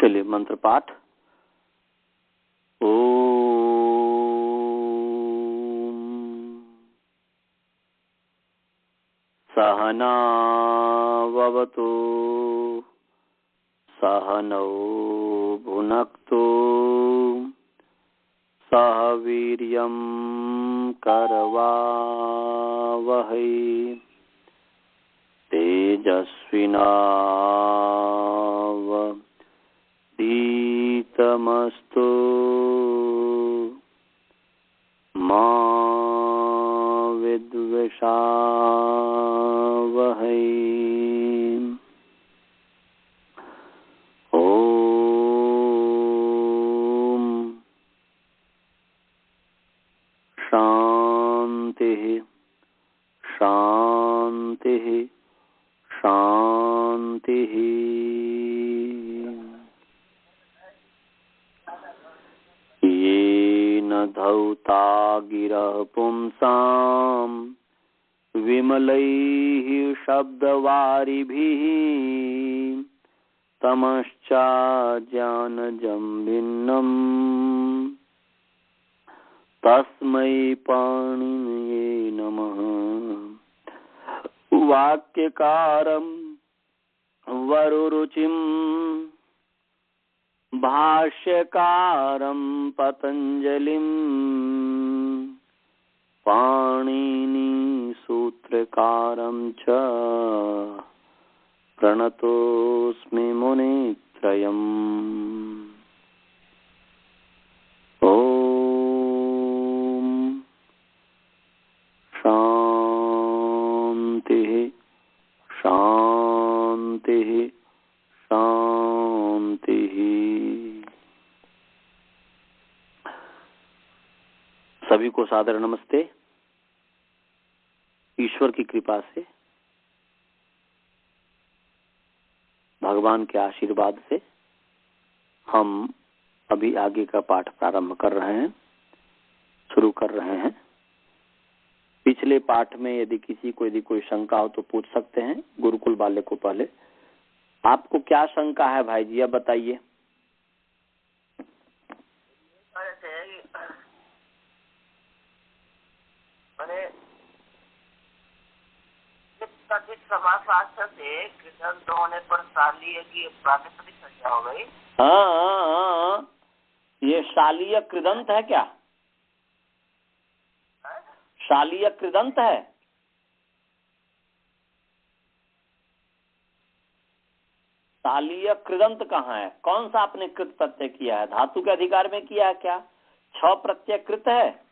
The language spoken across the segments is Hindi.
चलिए मंत्र पाठ। ओम सहना ववतु सहनौ भुनक्तु सह वीर्यं करवावहै तेजस्विनावधीतमस्तु मा विद्विषावहै। ओम शांति शांति शांति। येन धौता गिरः पुंसां विमलैः शब्दवारिभिः तमश्चाज्ञानजं भिन्नम् तस्मै पाणिनये नमः। वाक्यकारं वरुरुचिं भाष्यकारं पतंजलिं पाणिनि सूत्रकारं च प्रणतोऽस्मि मुनित्रयम्। ओम शांति शांति शांति। सभी को सादर नमस्ते। ईश्वर की कृपा से, भगवान के आशीर्वाद से हम अभी आगे का पाठ प्रारंभ कर रहे हैं, शुरू कर रहे हैं। पिछले पाठ में यदि किसी को यदि कोई शंका हो तो पूछ सकते हैं। गुरुकुल वाले को पहले आपको क्या शंका है भाई जी, अब बताइए। समासास्त्र से कृतंत होने पर शालीय की प्रातिपदिक संज्ञा हो गई। हाँ, ये शालीय कृदंत है क्या? शालीय कृदंत है। शालीय कृदंत कहाँ है? कौन सा आपने कृत प्रत्यय किया है? धातु के अधिकार में किया है क्या? छ प्रत्यय कृत है।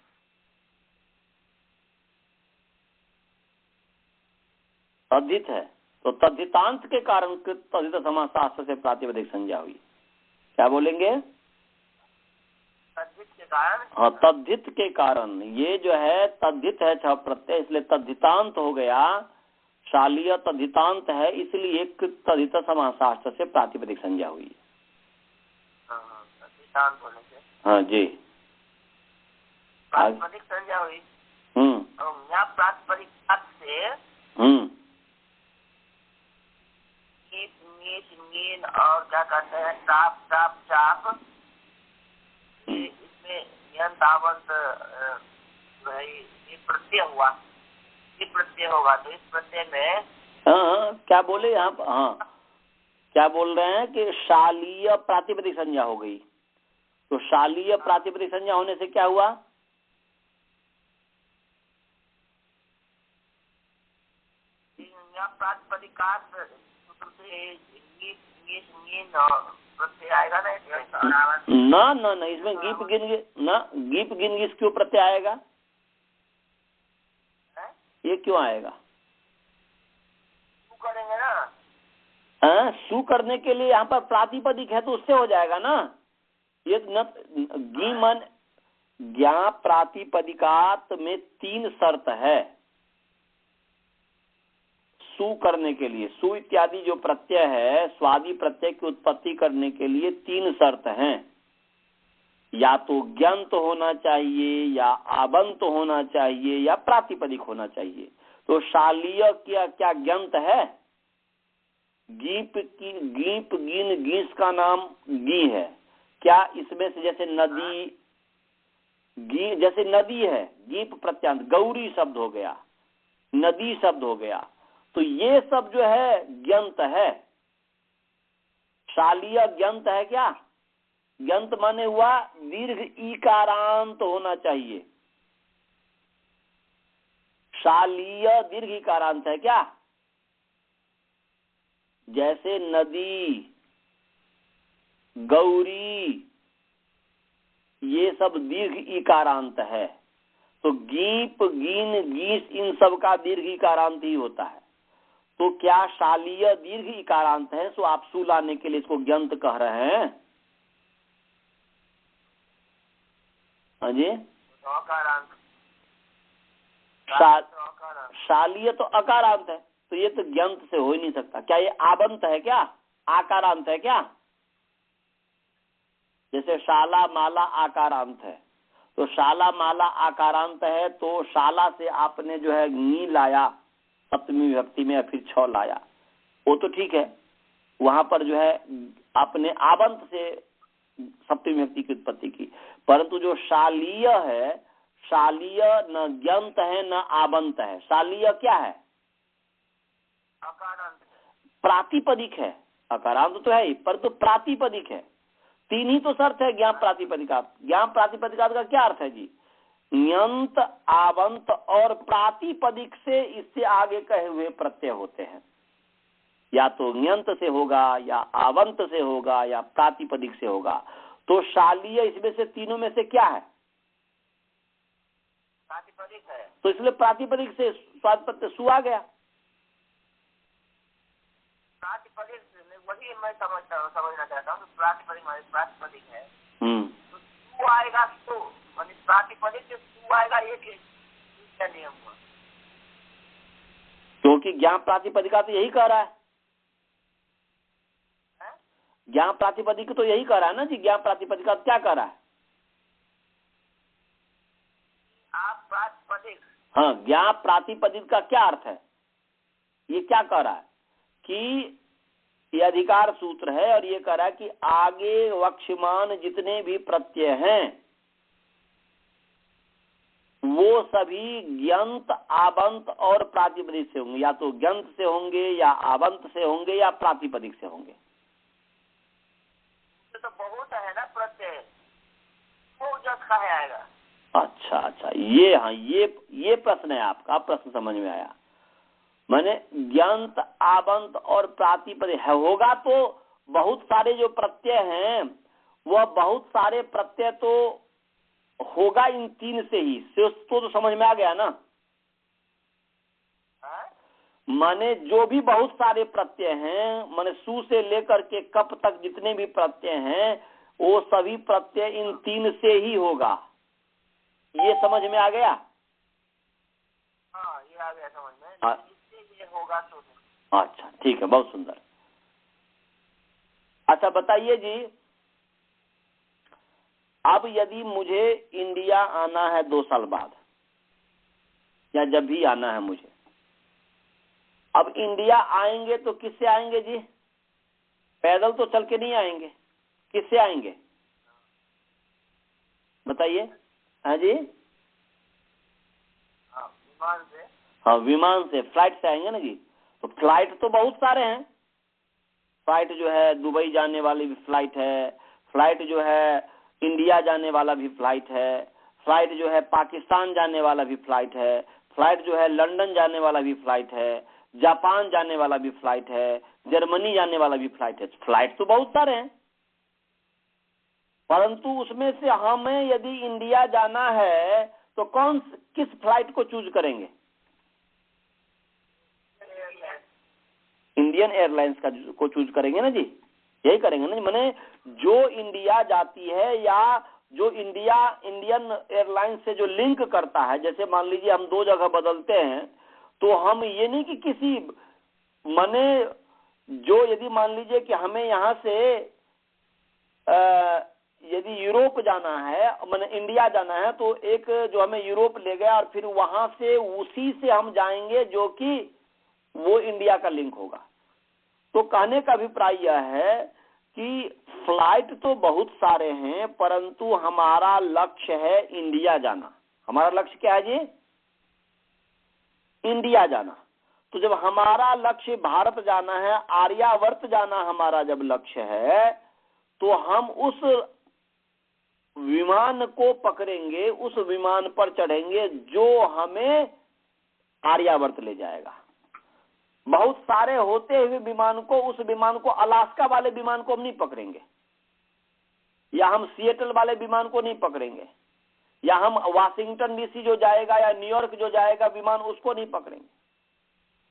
तद्धित है तो तद्धितांत के कारण कृत तद्धित समासास्त्र से प्रातिपदिक संज्ञा हुई। क्या बोलेंगे? तद्धित के कारण। हाँ, तद्धित के कारण। ये जो है तद्धित है छ प्रत्यय, इसलिए तद्धितांत हो गया। शालीय तद्धितांत है, इसलिए कृत तद्धित समासास्त्र से प्रातिपदिक संज्ञा हुई। तद्धितांत होने से। हाँ जी, प्रातिपदिक संज्ञा हुई। यहाँ प्रातिपदिक से मीन और क्या कहते हैं टाप टाप चाप, इसमें यंतावंत ये प्रत्यय हुआ, ये प्रत्यय होगा। तो इस प्रत्यय में क्या बोले यहाँ? हाँ, क्या बोल रहे हैं कि शालीय प्रातिपदिक संज्ञा हो गई। तो शालीय प्रातिपदिक संज्ञा होने से क्या हुआ? प्रातिपदिकात प्रत्यय आएगा ना ना ना, इसमें गीप गिनगिस क्यों प्रत्यय आएगा? ये क्यों आएगा? सु करेंगे ना। सु करने के लिए यहाँ पर प्रातिपदिक है तो उससे हो जाएगा ना। ये गी मन ज्ञा प्रातिपदिकात में 3 शर्त है सु करने के लिए। सु इत्यादि जो प्रत्यय है, स्वादि प्रत्यय की उत्पत्ति करने के लिए 3 शर्त हैं। या तो ज्ञंत होना चाहिए, या आबंत होना चाहिए, या प्रातिपदिक होना चाहिए। तो शालीय क्या ज्ञंत है? गीप की गीप गीन गीस का नाम गी है क्या? इसमें से जैसे नदी गी, जैसे नदी है गीप प्रत्यांत, गौरी शब्द हो गया, नदी शब्द हो गया, तो ये सब जो है ग्यंत है। शालीय ग्यंत है क्या? ग्यंत माने हुआ दीर्घ ईकारांत होना चाहिए। शालीय दीर्घ ईकारांत है क्या? जैसे नदी, गौरी, ये सब दीर्घ ईकारांत है। तो गीप गीन गीस इन सब का दीर्घ ईकारांत ही होता है। तो क्या शालीय दीर्घ ईकारांत है? सो आप सु लाने के लिए इसको ग्यंत कह रहे हैं। हाँ जी, शालीय तो अकारांत है, तो ये तो ग्यंत से हो ही नहीं सकता। क्या ये आबंत है क्या? आकारांत है क्या? जैसे शाला माला आकारांत है, तो शाला माला आकारांत है, तो शाला से आपने जो है नी लाया सप्तमी विभक्ति में या फिर 6 लाया, वो तो ठीक है, वहां पर जो है आपने आबंत से सप्तमी विभक्ति की उत्पत्ति की। परंतु जो शालीय है, शालीय न ग्यंत है न आबंत है। शालीय क्या है? प्रातिपदिक है। अकारांत तो है ही, परंतु प्रातिपदिक है। 3 ही तो शर्त है ज्ञान प्रातिपदिकात। ज्ञान प्रातिपदिकात का क्या अर्थ है जी? ण्यंत, आवंत और प्रातिपदिक से इससे आगे कहे हुए प्रत्यय होते हैं। या तो ण्यंत से होगा, या आवंत से होगा, या प्रातिपदिक से होगा। तो शालीय इसमें से तीनों में से क्या है? प्रातिपदिक है। तो इसलिए प्रातिपदिक से स्वाद प्रत्यय सु आ गया। प्रातिपदिक वही मैं समझना चाहता हूँ। प्रातिपदिक है, तो सु आएगा, तो प्रातिपदिक से सु आएगा, ये क्या नियम हुआ? क्योंकि ज्ञान प्रातिपदिका तो यही कह रहा है। ज्ञान प्रातिपदिक तो यही कह रहा है ना जी। ज्ञान प्रातिपदिका क्या कह रहा है? आप प्रातिपदिक, हाँ, ज्ञान प्रातिपदिक का क्या अर्थ है? ये क्या कह रहा है कि ये अधिकार सूत्र है और ये कह रहा है कि आगे वक्ष्यमान जितने भी प्रत्यय हैं वो सभी ग्यंत, आबंत और प्रातिपदिक से होंगे। या तो ग्यंत से होंगे, या आबंत से होंगे, या प्रातिपदिक से होंगे। तो बहुत है ना प्रत्यय, वो जस का है आएगा। अच्छा अच्छा, ये हाँ, ये प्रश्न है आपका। प्रश्न समझ में आया। माने ग्यंत, आबंत और प्रातिपदिक है होगा, तो बहुत सारे जो प्रत्यय हैं वह बहुत सारे प्रत्यय तो होगा इन 3 से ही। तो समझ में आ गया ना? माने जो भी बहुत सारे प्रत्यय हैं, माने सु से लेकर के कप तक जितने भी प्रत्यय हैं वो सभी प्रत्यय इन 3 से ही होगा। ये समझ में आ गया? हाँ, ये आ गया समझ में। ये होगा तो अच्छा, ठीक है, बहुत सुंदर। अच्छा बताइए जी, अब यदि मुझे इंडिया आना है 2 साल बाद, या जब भी आना है मुझे, अब इंडिया आएंगे तो किससे आएंगे जी? पैदल तो चल के नहीं आएंगे, किससे आएंगे बताइए? हाँ जी, विमान से। हाँ, विमान से, फ्लाइट से आएंगे ना जी। तो फ्लाइट तो बहुत सारे हैं। फ्लाइट जो है दुबई जाने वाली भी फ्लाइट है, फ्लाइट जो है इंडिया जाने वाला भी फ्लाइट है, फ्लाइट जो है पाकिस्तान जाने वाला भी फ्लाइट है, फ्लाइट जो है लंदन जाने वाला भी फ्लाइट है, जापान जाने वाला भी फ्लाइट है, जर्मनी जाने वाला भी फ्लाइट है। फ्लाइट तो बहुत सारे हैं, परंतु उसमें से हमें यदि इंडिया जाना है तो किस फ्लाइट को चूज करेंगे? इंडियन एयरलाइंस को चूज करेंगे ना जी। यही करेंगे ना जी। माने जो इंडिया जाती है, या जो इंडियन एयरलाइंस से जो लिंक करता है। जैसे मान लीजिए हम 2 जगह बदलते हैं, तो हम ये नहीं कि किसी माने जो यदि मान लीजिए कि हमें यहाँ से यदि यूरोप जाना है, माने इंडिया जाना है, तो एक जो हमें यूरोप ले गया और फिर वहां से उसी से हम जाएंगे जो कि वो इंडिया का लिंक होगा। तो कहने का अभिप्राय यह है कि फ्लाइट तो बहुत सारे हैं, परंतु हमारा लक्ष्य है इंडिया जाना। हमारा लक्ष्य क्या है जी? इंडिया जाना। तो जब हमारा लक्ष्य भारत जाना है, आर्यावर्त जाना हमारा जब लक्ष्य है, तो हम उस विमान को पकड़ेंगे, उस विमान पर चढ़ेंगे जो हमें आर्यावर्त ले जाएगा। बहुत सारे होते हुए विमान को, उस विमान को, अलास्का वाले विमान को हम नहीं पकड़ेंगे, या हम सिएटल वाले विमान को नहीं पकड़ेंगे, या हम वाशिंगटन डीसी जो जाएगा या न्यूयॉर्क जो जाएगा विमान उसको नहीं पकड़ेंगे।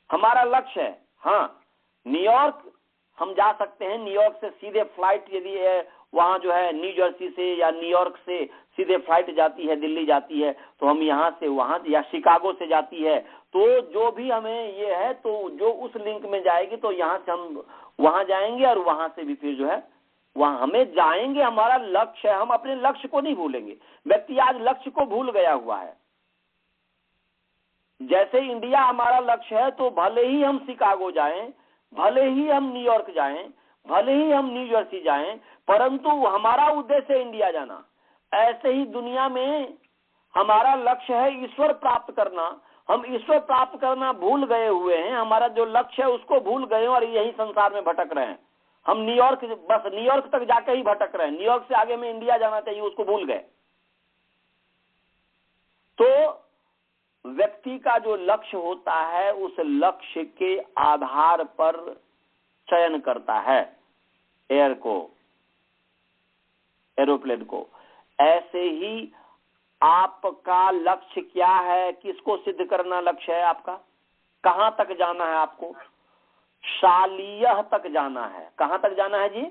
हमारा लक्ष्य है, हाँ न्यूयॉर्क हम जा सकते हैं, न्यूयॉर्क से सीधे फ्लाइट यदि है, वहां जो है न्यू जर्सी से या न्यूयॉर्क से सीधे फ्लाइट जाती है, दिल्ली जाती है, तो हम यहाँ से वहां, या शिकागो से जाती है, तो जो भी हमें ये है, तो जो उस लिंक में जाएगी तो यहाँ से हम वहां जाएंगे और वहां से भी फिर जो है वहां हमें जाएंगे। हमारा लक्ष्य है, हम अपने लक्ष्य को नहीं भूलेंगे। व्यक्ति आज लक्ष्य को भूल गया हुआ है। जैसे इंडिया हमारा लक्ष्य है, तो भले ही हम शिकागो जाएं, भले ही हम न्यूयॉर्क जाएं, भले ही हम न्यू जर्सी जाएं, परंतु हमारा उद्देश्य है इंडिया जाना। ऐसे ही दुनिया में हमारा लक्ष्य है ईश्वर प्राप्त करना। हम ईश्वर प्राप्त करना भूल गए हुए हैं, हमारा जो लक्ष्य है उसको भूल गए और यही संसार में भटक रहे हैं। हम न्यूयॉर्क, बस न्यूयॉर्क तक जाकर ही भटक रहे हैं, न्यूयॉर्क से आगे में इंडिया जाना चाहिए उसको भूल गए। तो व्यक्ति का जो लक्ष्य होता है, उस लक्ष्य के आधार पर चयन करता है एयर को, एरोप्लेन को। ऐसे ही आपका लक्ष्य क्या है? किसको सिद्ध करना लक्ष्य है आपका? कहां तक जाना है आपको? शालीय तक जाना है। कहां तक जाना है जी?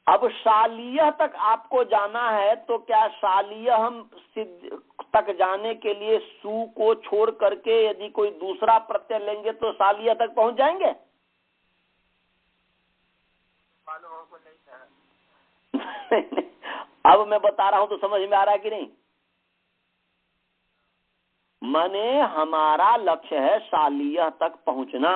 अब शालीय तक आपको जाना है, तो क्या शालीय हम सिद्ध तक जाने के लिए सु को छोड़ करके यदि कोई दूसरा प्रत्यय लेंगे तो शालीय तक पहुंच जाएंगे? अब मैं बता रहा हूं तो समझ में आ रहा है कि नहीं? माने हमारा लक्ष्य है शालीय तक पहुंचना,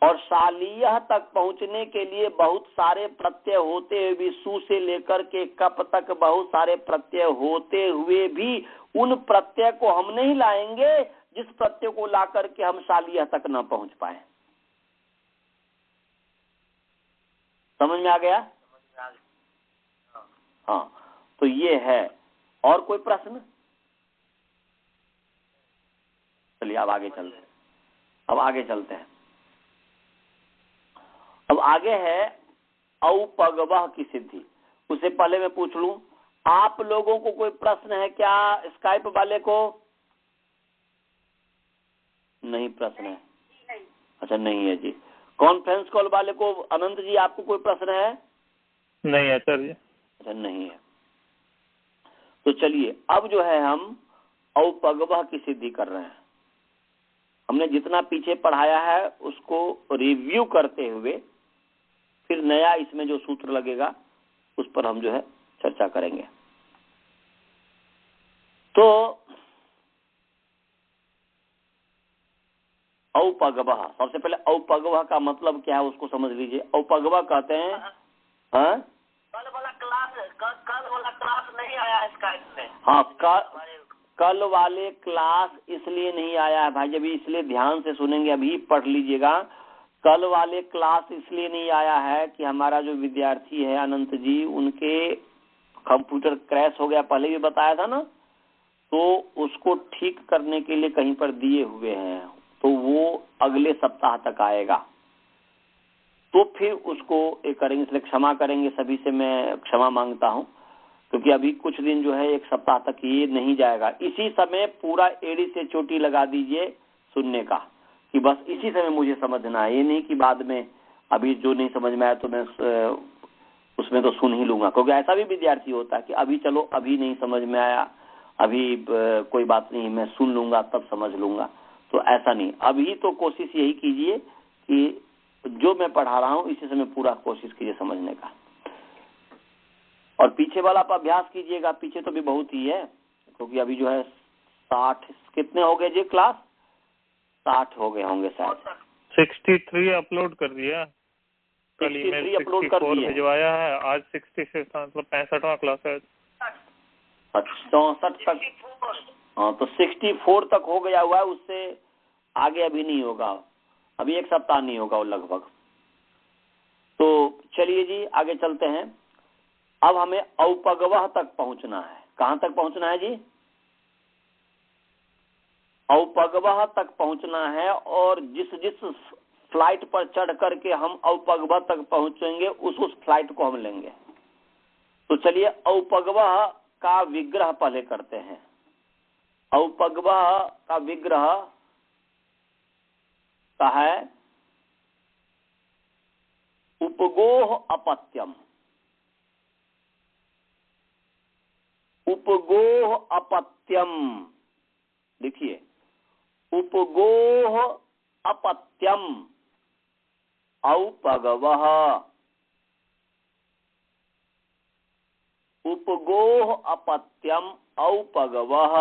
और शालीय तक पहुंचने के लिए बहुत सारे प्रत्यय होते हुए भी, सु से लेकर के कप तक बहुत सारे प्रत्यय होते हुए भी उन प्रत्यय को हम नहीं लाएंगे जिस प्रत्यय को ला करके हम शालीय तक न पहुंच पाए। समझ में आ गया? हाँ, तो ये है। और कोई प्रश्न? चलिए अब आगे चलते हैं। अब आगे है औपगवह की सिद्धि। उससे पहले मैं पूछ लूं, आप लोगों को कोई प्रश्न है क्या? स्काइप वाले को नहीं प्रश्न है? अच्छा नहीं है जी। कॉन्फ्रेंस कॉल वाले को, अनंत जी आपको कोई प्रश्न है? नहीं है सर जी। अच्छा नहीं है। तो चलिए अब जो है हम औपगवह की सिद्धि कर रहे हैं। हमने जितना पीछे पढ़ाया है उसको रिव्यू करते हुए फिर नया इसमें जो सूत्र लगेगा उस पर हम जो है चर्चा करेंगे। तो औपगवह, सबसे पहले औपगवह का मतलब क्या है उसको समझ लीजिए। औपगवह कहते हैं, हाँ कल वाला क्लास नहीं आया स्काइप में। हाँ, कल वाले क्लास इसलिए नहीं आया है भाई, जब इसलिए ध्यान से सुनेंगे, अभी पढ़ लीजिएगा। कल वाले क्लास इसलिए नहीं आया है कि हमारा जो विद्यार्थी है अनंत जी, उनके कंप्यूटर क्रैश हो गया, पहले भी बताया था ना, तो उसको ठीक करने के लिए कहीं पर दिए हुए हैं, तो वो अगले सप्ताह तक आएगा। तो फिर उसको एक करेंगे, इसलिए क्षमा करेंगे, सभी से मैं क्षमा मांगता हूं, क्योंकि अभी कुछ दिन जो है एक सप्ताह तक ये नहीं जाएगा। इसी समय पूरा एड़ी से चोटी लगा दीजिए सुनने का, कि बस इसी समय मुझे समझना है, ये नहीं कि बाद में अभी जो नहीं समझ में आया तो मैं उसमें तो सुन ही लूंगा। क्योंकि ऐसा भी विद्यार्थी होता है कि अभी चलो अभी नहीं समझ में आया, अभी कोई बात नहीं, मैं सुन लूंगा तब समझ लूंगा। तो ऐसा नहीं, अभी तो कोशिश यही कीजिए कि जो मैं पढ़ा रहा हूँ इसी समय पूरा कोशिश कीजिए समझने का। और पीछे वाला आप अभ्यास कीजिएगा, पीछे तो भी बहुत ही है, क्योंकि अभी जो है 60 कितने हो गए जी क्लास? 60 हो गए होंगे शायद, 63 अपलोड कर दिया, कल ईमेल 64 भिजवाया है, आज 66 मतलब 65वां क्लास है। 64 तक, हाँ तो 64 तक हो गया हुआ है, उससे आगे अभी नहीं होगा, अभी एक सप्ताह नहीं होगा वो लगभग। तो चलिए जी आगे चलते हैं। अब हमें औपगवह तक पहुंचना है। कहां तक पहुंचना है जी? औपगवह तक पहुंचना है, और जिस जिस फ्लाइट पर चढ़ करके हम औपगवह तक पहुंचेंगे उस फ्लाइट को हम लेंगे। तो चलिए औपगवह का विग्रह पहले करते हैं। औपगवह का विग्रह का है उपगोह अपत्यम। उपगोह अपत्यम देखिए, उपगोह अपत्यम औपगवः। उपगोह अपत्यम औपगवः।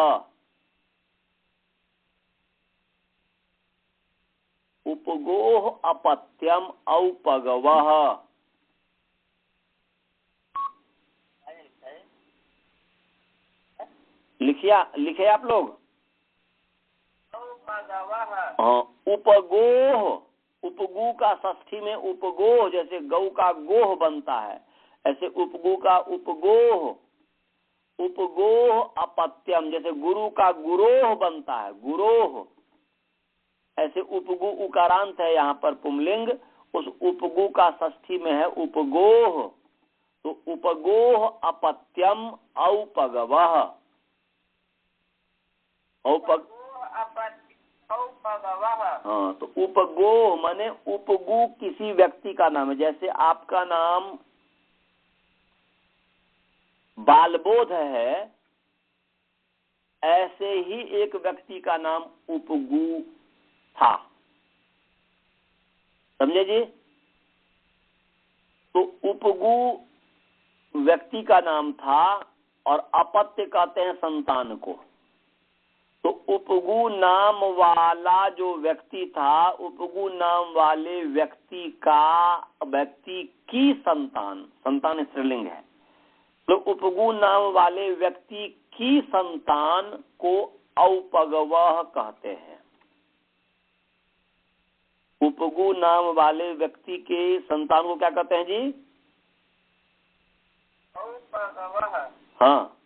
उपगोह अपत्यम औपगवः। लिखे आप लोग? हाँ, उपगोह, उपगु का षष्ठी में उपगोह, जैसे गौ का गोह बनता है, ऐसे उपगु का उपगोह। उपगोह अपत्यम, जैसे गुरु का गुरोह बनता है, गुरोह, ऐसे उपगु उकारांत है यहाँ पर पुंलिंग, उस उपगु का षष्ठी में है उपगोह। तो उपगोह अपत्यम औपगवः। हाँ, तो उपगोह माने उपगु किसी व्यक्ति का नाम है। जैसे आपका नाम बालबोध है, ऐसे ही एक व्यक्ति का नाम उपगु था, समझे जी? तो उपगु व्यक्ति का नाम था, और अपत्य कहते हैं संतान को। तो उपगु नाम वाला जो व्यक्ति था, उपगु नाम वाले व्यक्ति की संतान, संतान स्त्रीलिंग है, तो उपगु नाम वाले व्यक्ति की संतान को औपगवः कहते हैं। उपगु नाम वाले व्यक्ति के संतान को क्या कहते हैं जी? औपगवः। हाँ,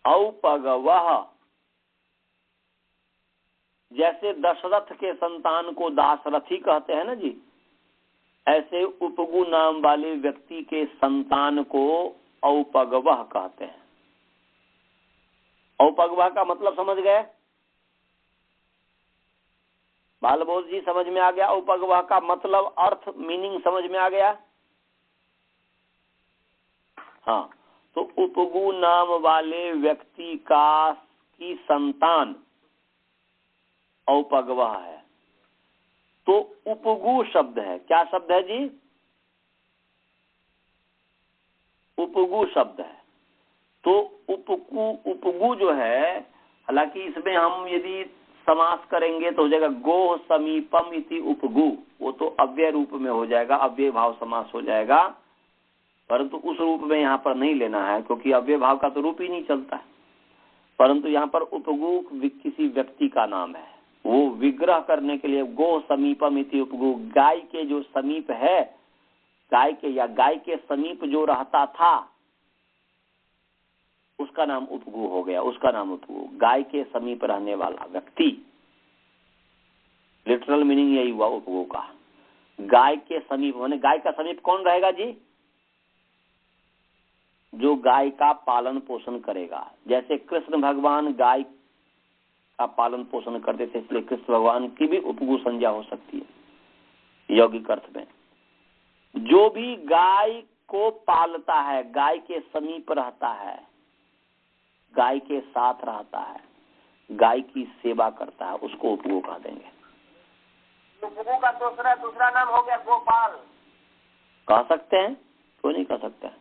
औपगवः। जैसे दशरथ के संतान को दासरथी कहते हैं ना जी, ऐसे उपगु नाम वाले व्यक्ति के संतान को औपगवः कहते हैं। औपगवः का मतलब समझ गए? बालबोध जी समझ में आ गया? औपगवः का मतलब, अर्थ, मीनिंग समझ में आ गया? हाँ, तो उपगु नाम वाले व्यक्ति की संतान औपगवः है। तो उपगु शब्द है, क्या शब्द है जी? उपगु शब्द है। तो उपगु जो है, हालांकि इसमें हम यदि समास करेंगे तो हो जाएगा गोह समीपम इति उपगु, वो तो अव्यय रूप में हो जाएगा, अव्यय भाव समास हो जाएगा, परंतु उस रूप में यहाँ पर नहीं लेना है, क्योंकि अव्यय भाव का तो रूप ही नहीं चलता है। परंतु यहाँ पर उपगु किसी व्यक्ति का नाम है, वो विग्रह करने के लिए गो समीपम इति उपगु, गाय के जो समीप है, गाय के या गाय के समीप जो रहता था उसका नाम उपगु हो गया, उसका नाम उपगु, गाय के समीप रहने वाला व्यक्ति। लिटरल मीनिंग यही हुआ उपगु का, गाय के समीप, माने गाय का समीप कौन रहेगा जी? जो गाय का पालन पोषण करेगा। जैसे कृष्ण भगवान गाय का पालन पोषण करते थे, इसलिए कृष्ण भगवान की भी उपगु संज्ञा हो सकती है यौगिक अर्थ में। जो भी गाय को पालता है, गाय के समीप रहता है, गाय के साथ रहता है, गाय की सेवा करता है, उसको उपगु कह देंगे। उपगु का दूसरा नाम हो गया गोपाल, कह सकते हैं, क्यों नहीं कह सकते हैं।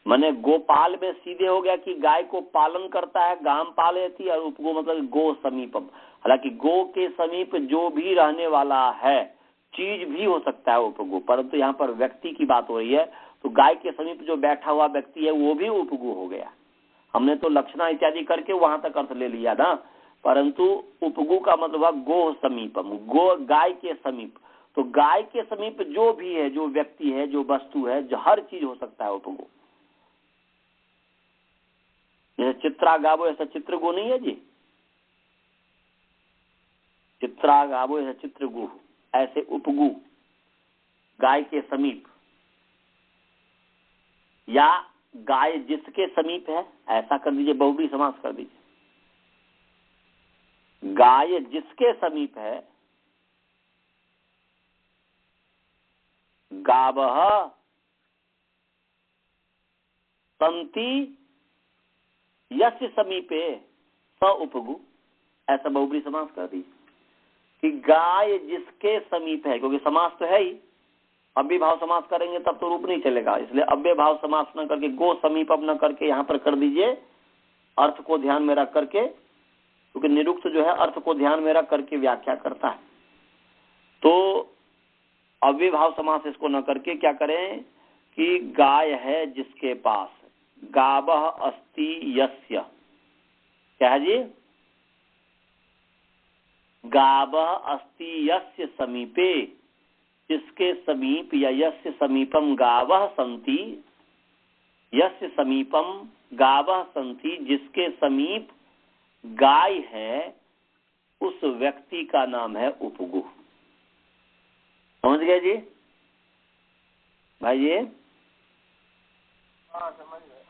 माने गोपाल में सीधे हो गया कि गाय को पालन करता है, गाम पालयति, और उपगु मतलब गो समीपम। हालांकि गो के समीप जो भी रहने वाला है, चीज भी हो सकता है उपगु, परंतु यहाँ पर व्यक्ति की बात हो रही है, तो गाय के समीप जो बैठा हुआ व्यक्ति है वो भी उपगु हो गया। हमने तो लक्षणा इत्यादि करके वहां तक अर्थ ले लिया ना, परंतु उपगु का मतलब है गो समीपम, गो गाय के समीप। तो गाय के समीप जो भी है, जो व्यक्ति है, जो वस्तु है, जो हर चीज हो सकता है उपगु। जैसे चित्रा गावो ऐसा चित्रगु नहीं है जी, चित्रा गावो ऐसा चित्रगु, ऐसे उपगु गाय के समीप, या गाय जिसके समीप है, ऐसा कर दीजिए, बहुब्री समास कर दीजिए। गाय जिसके समीप है, गावः संति यस्य समीपे स उपगु, ऐसा बहुब्री समास कर दीजिए कि गाय जिसके समीप है, क्योंकि समास तो है ही, अव्यय भाव समास करेंगे तब तो रूप नहीं चलेगा, इसलिए अव्यय भाव समास न करके गो समीपम न करके यहाँ पर कर दीजिए, अर्थ को ध्यान में रख करके, क्योंकि निरुक्त जो है अर्थ को ध्यान में रख करके व्याख्या करता है। तो अव्यय भाव समास इसको न करके क्या करें कि गाय है जिसके पास, गावः अस्ति यस्य, क्या है जी, गावः अस्ति यस्य समीपे, जिसके समीप, या यस्य समीपम गावः सन्ति, यस्य समीपम गावः सन्ति, जिसके समीप गाय है, उस व्यक्ति का नाम है उपगु। समझ गए जी भाई ये?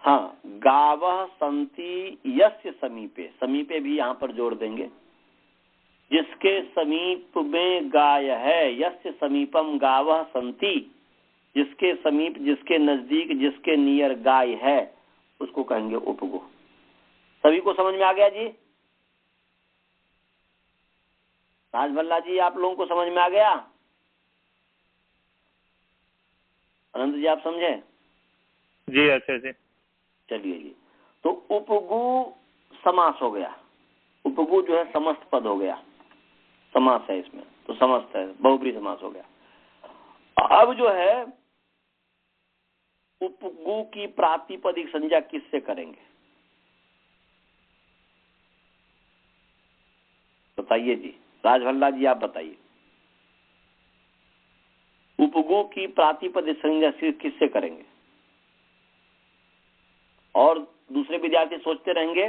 हाँ, गावः सन्ति यस्य समीपे, समीपे भी यहाँ पर जोड़ देंगे, जिसके समीप में गाय है, यस्य समीपम गावः सन्ति, जिसके समीप, जिसके नजदीक, जिसके नियर गाय है, उसको कहेंगे उपगु। सभी को समझ में आ गया जी? राजभल्ला जी, आप लोगों को समझ में आ गया? अनंत जी आप समझे? जी अच्छा जी। चलिए जी, तो उपगु समास हो गया, उपगु जो है समस्त पद हो गया, समास है इसमें, तो समस्त है, बहुब्री समास हो गया। अब जो है उपगु की प्रातिपदिक संज्ञा किससे करेंगे बताइए जी, राजभल्ला जी आप बताइए, उपगु की प्रातिपदिक संज्ञा किससे करेंगे? और दूसरे विद्यार्थी सोचते रहेंगे,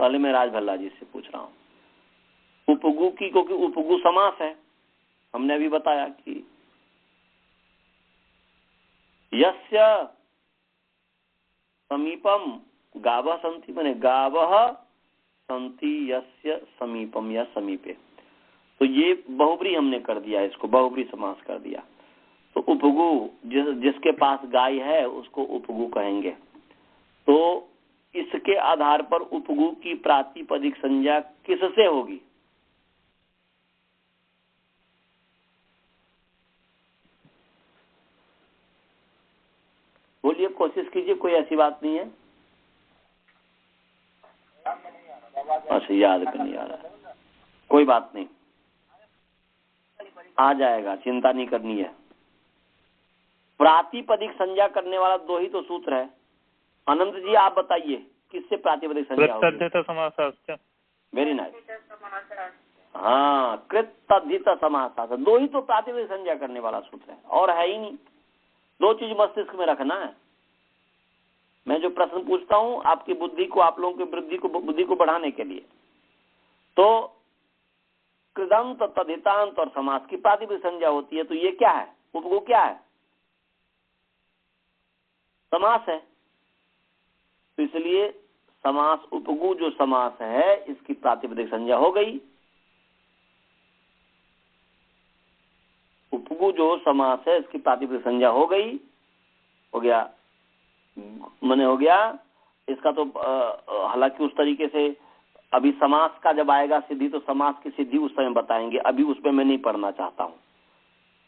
पहले मैं राजभल्ला जी से पूछ रहा हूं उपगु की, क्योंकि उपगु समास है, हमने अभी बताया कि यस्य समीपम गावः सन्ति, माने गावः सन्ति यस्य समीपम या समीपे, तो ये बहुब्री हमने कर दिया, इसको बहुब्री समास कर दिया। तो उपगु जिसके पास गाय है उसको उपगु कहेंगे। तो इसके आधार पर उपगु की प्रातिपदिक संज्ञा किससे होगी? बोलिए, कोशिश कीजिए, कोई ऐसी बात नहीं है। अच्छा, याद कर नहीं आ रहा, कोई बात नहीं, आ जाएगा, चिंता नहीं करनी है। प्रातिपदिक संज्ञा करने वाला दो ही तो सूत्र है। अनंत जी आप बताइए, किससे प्रातिपदिक संज्ञा होगी? वेरी नाइस, हाँ, कृतधित समास, दो ही तो प्रातिपदिक संज्ञा करने वाला सूत्र है, और है ही नहीं। दो चीज मस्तिष्क में रखना है। मैं जो प्रश्न पूछता हूं आपकी बुद्धि को, आप लोगों की बुद्धि को बढ़ाने के लिए, तो कृदंत, तद्धितांत और समास की प्रातिपदिक संज्ञा होती है। तो ये क्या है? उपगु क्या है? समास है। तो इसलिए समास, उपगु जो समास है, इसकी प्रातिपदिक संज्ञा हो गई। उपगु जो समास है इसकी प्रातिपदिक संज्ञा हो गई, हो गया, माने हो गया इसका। तो हालांकि उस तरीके से अभी समास का जब आएगा सिद्धि, तो समास की सिद्धि उस समय बताएंगे, अभी उसमें मैं नहीं पढ़ना चाहता हूँ।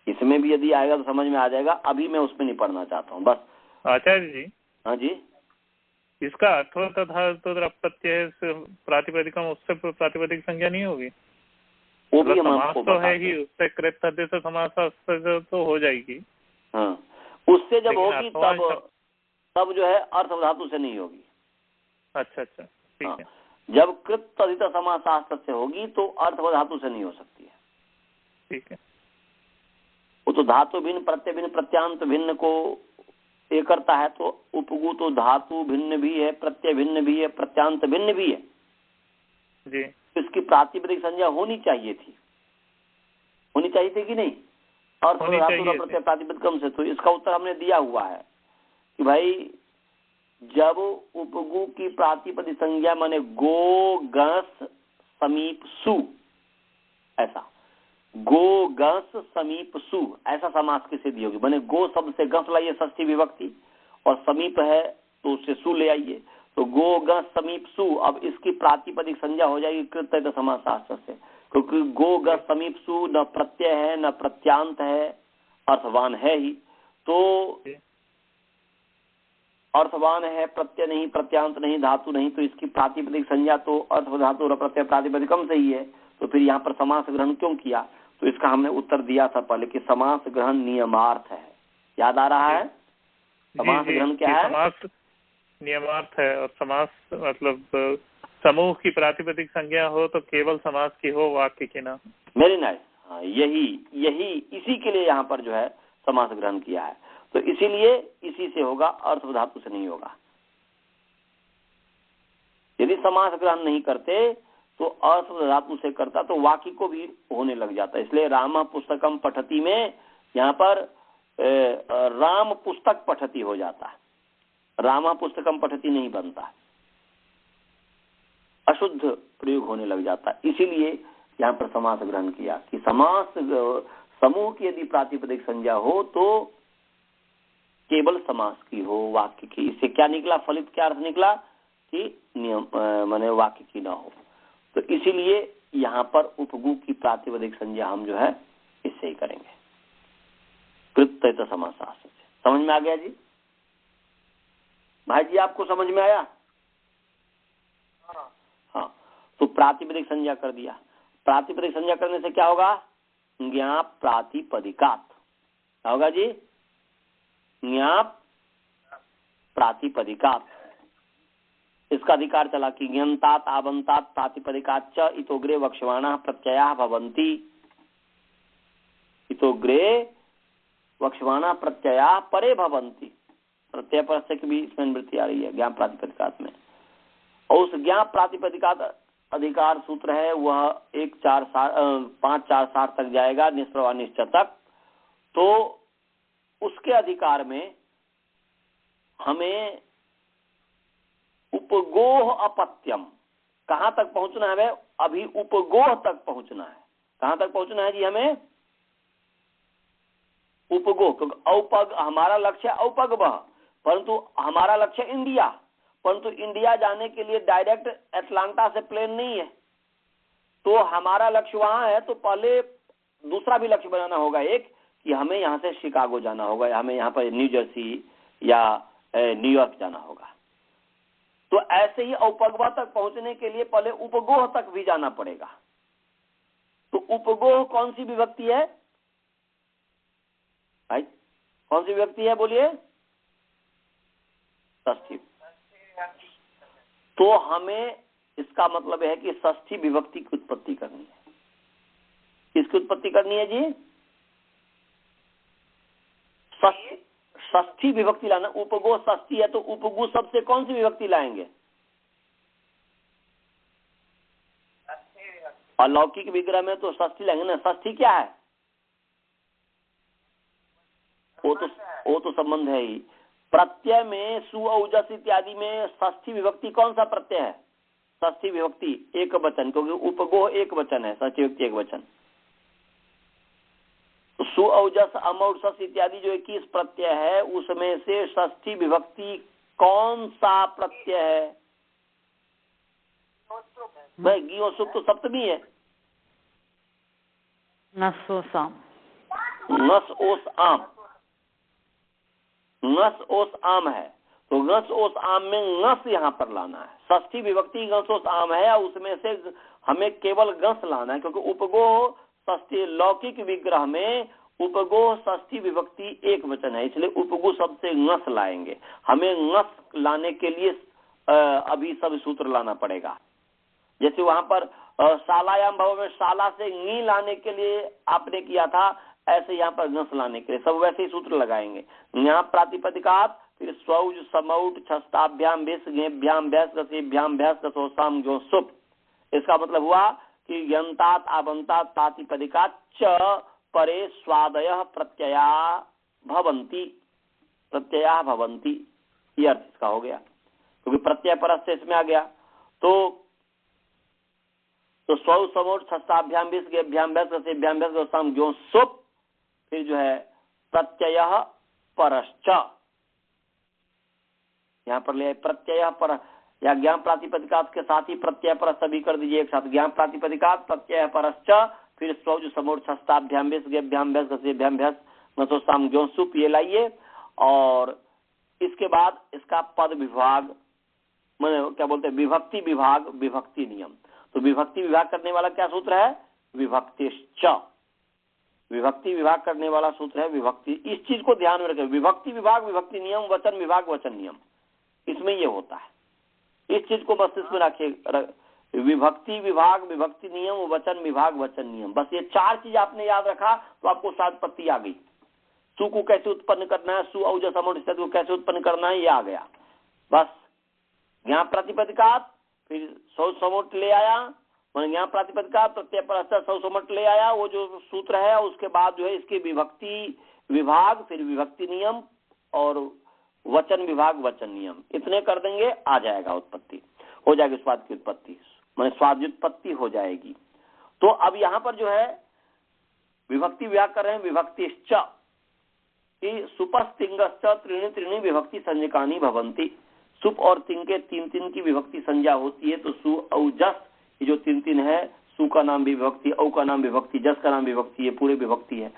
इसमें भी यदि आएगा तो समझ में आ जाएगा, अभी मैं उसमें नहीं पढ़ना चाहता हूँ बस। आचार्य जी, हाँ जी, इसका अर्थो तथा प्रत्यय प्रातिपदिकम, उससे प्रातिपदिक संज्ञा नहीं होगी? वो भी हम आपको तो है ही, उससे कृत तद्धित समास तो हो जाएगी। हाँ, उससे जब होगी तब जो है अर्थ धातु से नहीं होगी। अच्छा अच्छा, ठीक है। जब कृत तद्धित समासास्त्र से होगी तो अर्थ धातु से नहीं हो सकती है। ठीक है। वो तो धातु भिन्न, प्रत्यय भिन्न, प्रत्यांत भिन्न को ये करता है। तो उपगु तो धातु भिन्न भी है, प्रत्यय भिन्न भी है, प्रत्यांत भिन्न भी है जी। इसकी प्रातिपदिक संज्ञा होनी चाहिए थी, होनी चाहिए थी कि नहीं? अर्थ धातु का प्रत्यय प्रातिपदिकम से। तो इसका उत्तर हमने दिया हुआ है कि भाई जब उपगु की प्रातिपदिक संज्ञा माने गो गस समीप सु, ऐसा गो गस समीप सु ऐसा समास किसे दी होगी? माने गो शब्द से गस लाइए षष्ठी विभक्ति, और समीप है तो उससे सु ले आइए, तो गो गस समीप सु। अब इसकी प्रातिपदिक संज्ञा हो जाएगी कृत तद्धित समासास्त्र से, क्योंकि गो गस समीप सु न प्रत्यय है न प्रत्यांत है, अर्थवान है ही। तो अर्थवान है, प्रत्यय नहीं, प्रत्यांत नहीं, धातु नहीं, तो इसकी प्रातिपदिक संज्ञा तो अर्थ धातु और प्रत्यय प्रातिपदिकम से ही है। तो फिर यहाँ पर समास ग्रहण क्यों किया? तो इसका हमने उत्तर दिया था पहले कि समास ग्रहण नियमार्थ है। याद आ रहा है? समास ग्रहण क्या है? समास नियमार्थ है, और समास मतलब समूह की प्रातिपदिक संज्ञा हो तो केवल समास की हो, वाक्य की ना। Very nice. हाँ, यही इसी के लिए यहाँ पर जो है समास ग्रहण किया है। तो इसीलिए इसी से होगा, अर्थ धातु से नहीं होगा। यदि समास ग्रहण नहीं करते तो अर्थ धातु से करता तो वाक्य को भी होने लग जाता। इसलिए राम पुस्तकम पठती में यहाँ पर राम पुस्तक पठती हो जाता है, रामा पुस्तकम पठती नहीं बनता, अशुद्ध प्रयोग होने लग जाता। इसीलिए यहाँ पर समास ग्रहण किया कि समास समूह की यदि प्रातिपदिक संज्ञा हो तो केवल समास की हो, वाक्य की। इससे क्या निकला? फलित क्या अर्थ निकला कि नियम माने वाक्य की ना हो। तो इसीलिए यहाँ पर उपगु की प्रातिपदिक संज्ञा हम जो है इससे ही करेंगे, कृत तद्धित समासास्त्र से। समझ में आ गया जी? भाई जी आपको समझ में आया? हाँ, तो प्रातिपदिक संज्ञा कर दिया। प्रातिपदिक संज्ञा करने से क्या होगा? ज्ञाप प्रातिपदिकात। क्या होगा जी? ज्ञाप प्रातिपदिकात। इसका अधिकार चला कि ज्ञानतात आवंतात प्रातिपदिकात च इतोग्रे वक्ष्यमाणः प्रत्ययाः भवन्ति। इतोग्रे वक्ष्यमाणः प्रत्ययाः परे भवन्ति। प्रत्यय पर से भी इसमें वृत्ति आ रही है ज्ञान प्रातिपदिकात में। और उस ज्ञान प्रातिपदिकात अधिकार सूत्र है वह 5-4-7 तक जाएगा, निष्प्रभा निश्चय तक। तो उसके अधिकार में हमें उपगोह अपत्यम कहां तक पहुंचना है? अभी उपगोह तक पहुंचना है। कहां तक पहुंचना है जी हमें? उपगोह। क्योंकि औपग हमारा लक्ष्य औपग वह, परंतु हमारा लक्ष्य इंडिया, परंतु इंडिया जाने के लिए डायरेक्ट अटलांटा से प्लेन नहीं है। तो हमारा लक्ष्य वहां है, तो पहले दूसरा भी लक्ष्य बनाना होगा एक, कि हमें यहाँ से शिकागो जाना होगा, हमें यहाँ पर न्यू जर्सी या न्यूयॉर्क जाना होगा। तो ऐसे ही औपगवा तक पहुंचने के लिए पहले उपगोह तक भी जाना पड़ेगा। तो उपगोह कौन सी विभक्ति है भाई? कौन सी विभक्ति है बोलिए? षष्ठी। तो हमें इसका मतलब है कि षष्ठी विभक्ति की उत्पत्ति करनी है। किसकी उत्पत्ति करनी है जी? षष्ठी विभक्ति लाना। उपगो षष्ठी है तो उपगु शब्द से कौन सी विभक्ति लाएंगे? अलौकिक विग्रह में तो षष्ठी लाएंगे ना। षष्ठी क्या है? वो तो संबंध है ही। प्रत्यय में सु औजस इत्यादि में षष्ठी विभक्ति कौन सा प्रत्यय है? षष्ठी विभक्ति एक वचन, क्योंकि उपगोह एक वचन है, षष्ठी विभक्ति एक वचन। सु औजस अमौजस इत्यादि जो 21 प्रत्यय है उसमें से षष्ठी विभक्ति कौन सा प्रत्यय है? भाई गियो सुख तो सप्तमी है। नसोसाम, नस ओस आम, नस ओस आम है। तो नस ओस आम में नस यहाँ पर लाना है। षष्ठी विभक्ति नस ओस आम है, उसमें से हमें केवल गस लाना है, क्योंकि उपगोह षष्ठी लौकिक विग्रह में उपगोह षष्ठी विभक्ति एक वचन है, इसलिए उपगु शब्द से ngस लाएंगे। हमें ngस लाने के लिए अभी सब सूत्र लाना पड़ेगा। जैसे वहां पर शालायाम भव में शाला से नी लाने के लिए आपने किया था, ऐसे यहाँ पर ngस लाने के लिए सब वैसे ही सूत्र लगाएंगे। यहाँ प्रातिपदिकात, फिर स्वौज समौट छस्ताभ्याम भेष गेभ्याम भैंस गसेभ्याम भैंस गसोसाम जो सुप। इसका मतलब हुआ कि यंतात आबंतात प्रातिपदिकात च परे स्वादयः प्रत्यया भवंती, प्रत्यया भवंती, ये अर्थ इसका हो गया, क्योंकि प्रत्यय परस से इसमें आ गया। तो स्वौ समोट छस्ताभ्याम भेष गेभ्याम भैंस गसेभ्याम भैंस गसोसाम जो सुप, फिर जो है प्रत्ययः परश्च, यहाँ पर ले प्रत्यय पर या ज्ञान प्रातिपदिकात के साथ ही प्रत्यय पर सभी कर दीजिए एक साथ। ज्ञान प्रातिपदिकात प्रत्यय परश्च, फिर स्वौज समोर छस्ताभ्याम भेष गेभ्याम भैंस गसेभ्याम भैंस गसोसाम जो सुप, ये लाइए। और इसके बाद इसका पद विभाग, मैंने क्या बोलते हैं, विभक्ति विभाग, विभक्ति नियम। तो विभक्ति विभाग करने वाला क्या सूत्र है, विभक्तिश्च। विभक्ति विभाग करने वाला सूत्र है विभक्ति। इस चीज को ध्यान में रखें, विभक्ति विभाग विभक्ति नियम, वचन विभाग वचन नियम, इसमें ये होता है। इस चीज को मस्तिष्क में रखिए, विभक्ति विभाग विभक्ति नियम, वचन विभाग वचन नियम, बस ये चार चीज आपने याद रखा तो आपको सातपत्ति आ गई। सु को कैसे उत्पन्न करना है, सु औज समोट को कैसे उत्पन्न करना है, ये आ गया बस। यहाँ प्रातिपदिकात, फिर सौ समोट ले आया, यहाँ प्रातिपदिकात प्रत्यय पर सौ समोट ले आया, वो जो सूत्र है। उसके बाद जो है इसके विभक्ति विभाग, फिर विभक्ति नियम और वचन विभाग वचन नियम, इतने कर देंगे, आ जाएगा उत्पत्ति, हो जाएगी स्वाद की उत्पत्ति, माने स्वाद्युत्पत्ति हो जाएगी। तो अब यहाँ पर जो है विभक्ति विभाग कर रहे हैं, विभक्तिश्च सुपस्तिंगश्च त्रीणि त्रीणि विभक्ति संज्ञकानि भवन्ति। सुप और तिंग के तीन तीन की विभक्ति संज्ञा होती है। तो सु औ जस, ये जो तीन तीन है, सु का नाम भी विभक्ति, औ का नाम विभक्ति, जस का नाम विभक्ति, ये पूरे विभक्ति है।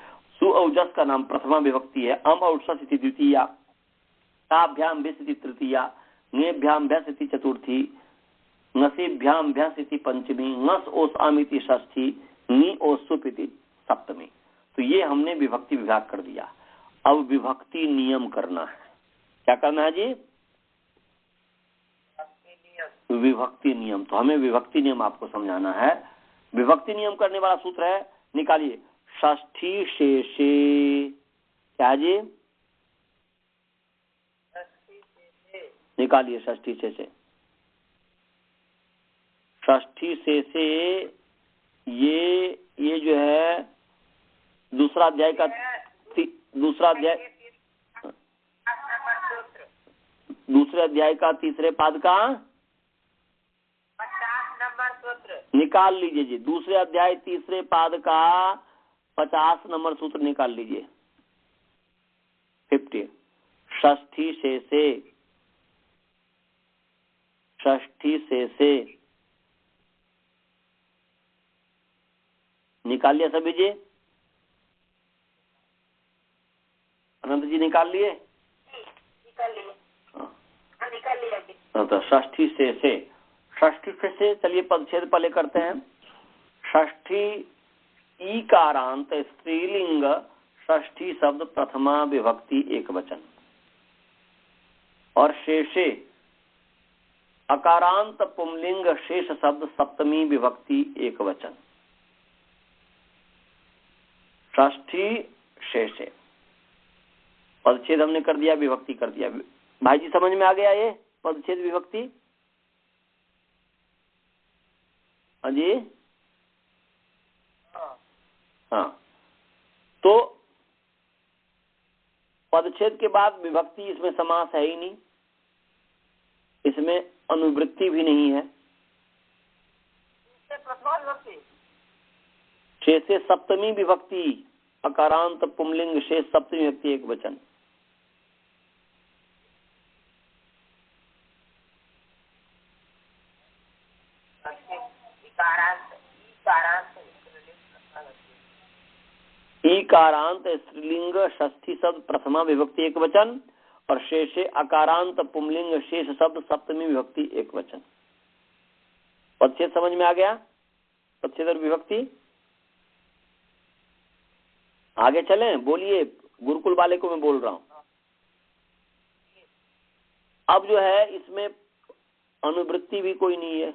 सु औ जस का नाम प्रथमा विभक्ति है, अम और सस इति द्वितीया, ताभ्याम भेष इति तृतीया, ङेभ्याम भैंस इति चतुर्थी, ङसेभ्याम भैंस इति पंचमी, ङस ओस आम इति षष्ठी, नी ओस सुप इति सप्तमी। तो ये हमने विभक्ति विभाग कर दिया। अब विभक्ति नियम करना है। क्या करना है जी, विभक्ति नियम। तो हमें विभक्ति नियम आपको समझाना है। विभक्ति नियम करने वाला सूत्र है, निकालिए, षष्ठी शेषे। क्या जी, निकालिए षष्ठी शेषे। षष्ठी शेषे ये जो है दूसरा अध्याय का दूसरे अध्याय का तीसरे पाद का 50 नंबर सूत्र निकाल लीजिए जी। दूसरे अध्याय तीसरे पाद का 50 नंबर सूत्र निकाल लीजिए। 50 षष्ठी शेषे, षष्ठी शेषे निकाल लिया सभी जी? अनंत जी निकाल लिए? निकाल लिए। हाँ, निकाल लिया। तो षष्ठी शेषे, षष्ठी से चलिए पदच्छेद पहले करते हैं। षष्ठी ईकारांत स्त्रीलिंग षष्ठी शब्द प्रथमा विभक्ति एक वचन, और शेषे अकारांत पुंलिंग शेष शब्द सप्तमी विभक्ति एक वचन। षष्ठी शेषे पदच्छेद हमने कर दिया, विभक्ति कर दिया। भाई जी समझ में आ गया ये पदच्छेद विभक्ति? हाँ जी, हाँ। तो पदच्छेद के बाद विभक्ति, इसमें समास है ही नहीं, इसमें अनुवृत्ति भी नहीं है। शेष से सप्तमी विभक्ति अकारांत पुंलिंग शेष सप्तमी विभक्ति एक वचन। ईकारांत स्त्रीलिंग षष्ठी शब्द प्रथमा विभक्ति एक वचन, और शेषे अकारांत पुंलिंग शेष शब्द सप्तमी विभक्ति एक वचन। पदच्छेद समझ में आ गया? पदच्छेद और विभक्ति। आगे चलें, बोलिए, गुरुकुल वाले को मैं बोल रहा हूं। अब जो है इसमें अनुवृत्ति भी कोई नहीं है,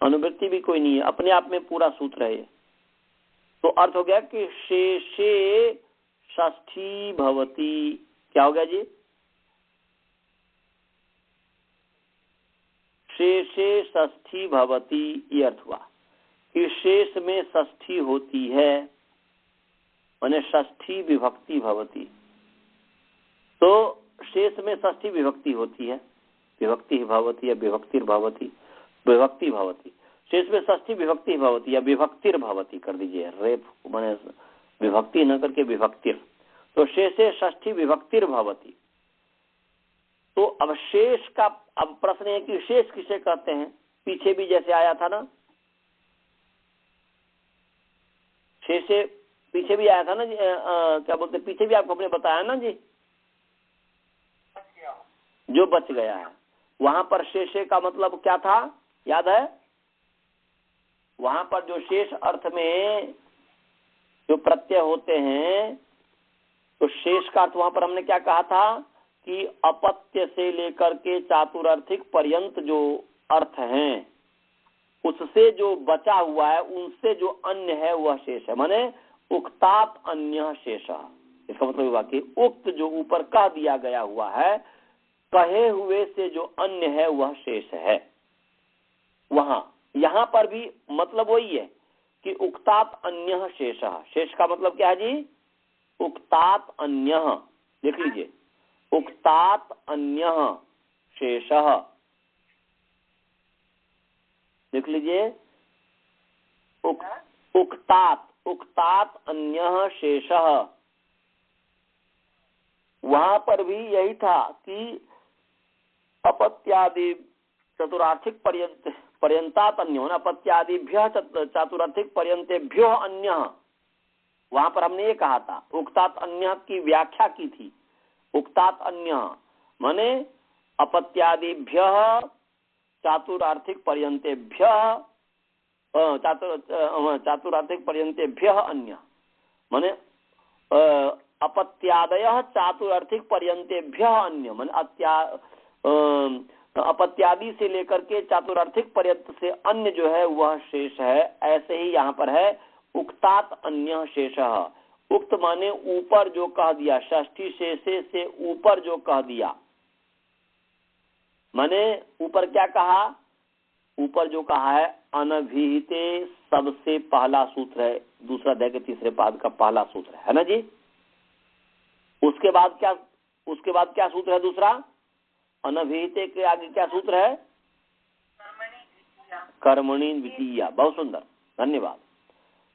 अनुवृत्ति भी कोई नहीं है, अपने आप में पूरा सूत्र है ये। तो अर्थ हो गया कि शेषे षष्ठी भवती। क्या हो गया जी? शेषे षष्ठी भवती, ये अर्थ हुआ कि शेष में षष्ठी होती है, माने षष्ठी विभक्ति भवती। तो शेष में षष्ठी विभक्ति होती है, विभक्ति भवती या विभक्तिर भवती, विभक्ति भवती। शेष में षष्ठी विभक्ति भवती या विभक्तिर भवती कर दीजिए, रेप माने विभक्ति न करके विभक्तिर। तो शेषे षष्ठी विभक्तिर भवती। तो अब शेष का अब प्रश्न है कि शेष किसे कहते हैं? पीछे भी जैसे आया था ना, शेषे पीछे भी आया था ना जी, क्या बोलते, पीछे भी आपको हमने बताया ना जी, जो बच गया है। वहां पर शेषे का मतलब क्या था, याद है? वहां पर जो शेष अर्थ में जो प्रत्यय होते हैं, तो शेष का अर्थ वहां पर हमने क्या कहा था कि अपत्य से लेकर के चातुरार्थिक पर्यंत जो अर्थ हैं, उससे जो बचा हुआ है, उनसे जो अन्य है वह शेष है। माने उक्तात् अन्य शेष। इसका मतलब हुआ कि उक्त जो ऊपर कह दिया गया हुआ है, कहे हुए से जो अन्य है वह शेष है। वहां यहां पर भी मतलब वही है कि उक्तात् अन्य शेष। शेष का मतलब क्या है जी? उक्तात् अन्य। देख लीजिए, उक्तात् अन्य शेष। देख लीजिए, उक्तात् अन्य शेष। वहां पर भी यही था कि अपत्यादि चतुरार्थिक पर्यंतात अन्य होना, अपत्यादिभ्य चातुरार्थिक पर्यंतेभ्यो अन्य। वहां पर हमने ये कहा था, उक्तात् अन्य की व्याख्या की थी। उक्तात् अन्य माने अपत्यादिभ्य चातुरार्थिक पर्यंतेभ्य, चातुरार्थिक पर्यंतेभ्य अन्य माने अपत्यादय चातुरार्थिक पर्यंतेभ्य अन्य माने अपत्यादि से लेकर के चातुरार्थिक पर्यंत से अन्य जो है वह शेष है। ऐसे ही यहाँ पर है उक्तात् अन्य शेष। उक्त माने ऊपर जो कह दिया, षष्ठी शेषे से ऊपर जो कह दिया, माने ऊपर क्या कहा? ऊपर जो कहा है अनभिहिते सबसे पहला सूत्र है, दूसरा अध्याय के तीसरे पाद का पहला सूत्र है ना जी। उसके बाद क्या सूत्र है दूसरा? अनभिहिते के आगे क्या सूत्र है? कर्मणि द्वितीया। बहुत सुंदर, धन्यवाद।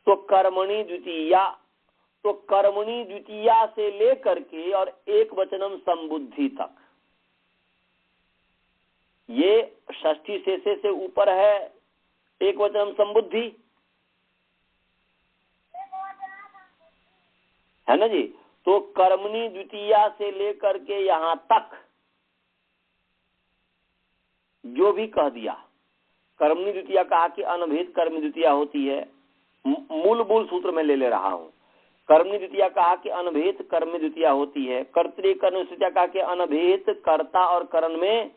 तो कर्मणि द्वितीया, तो कर्मणि द्वितीया से लेकर के और एक वचनम संबुद्धि तक, ये षष्ठी शेषे से ऊपर है एक वचनम संबुद्धि, है ना जी। तो कर्मणि द्वितीया से लेकर के यहां तक जो भी कह दिया, कर्मणि द्वितीया कहा कि अनभिहित कर्म द्वितीया होती है, मूल सूत्र में ले रहा हूं। कर्मणि द्वितीया कहा कि अनभिहित कर्म द्वितीया होती है। कर्तृ कर्म द्वितीया कहा कि अनभिहित कर्ता और करण में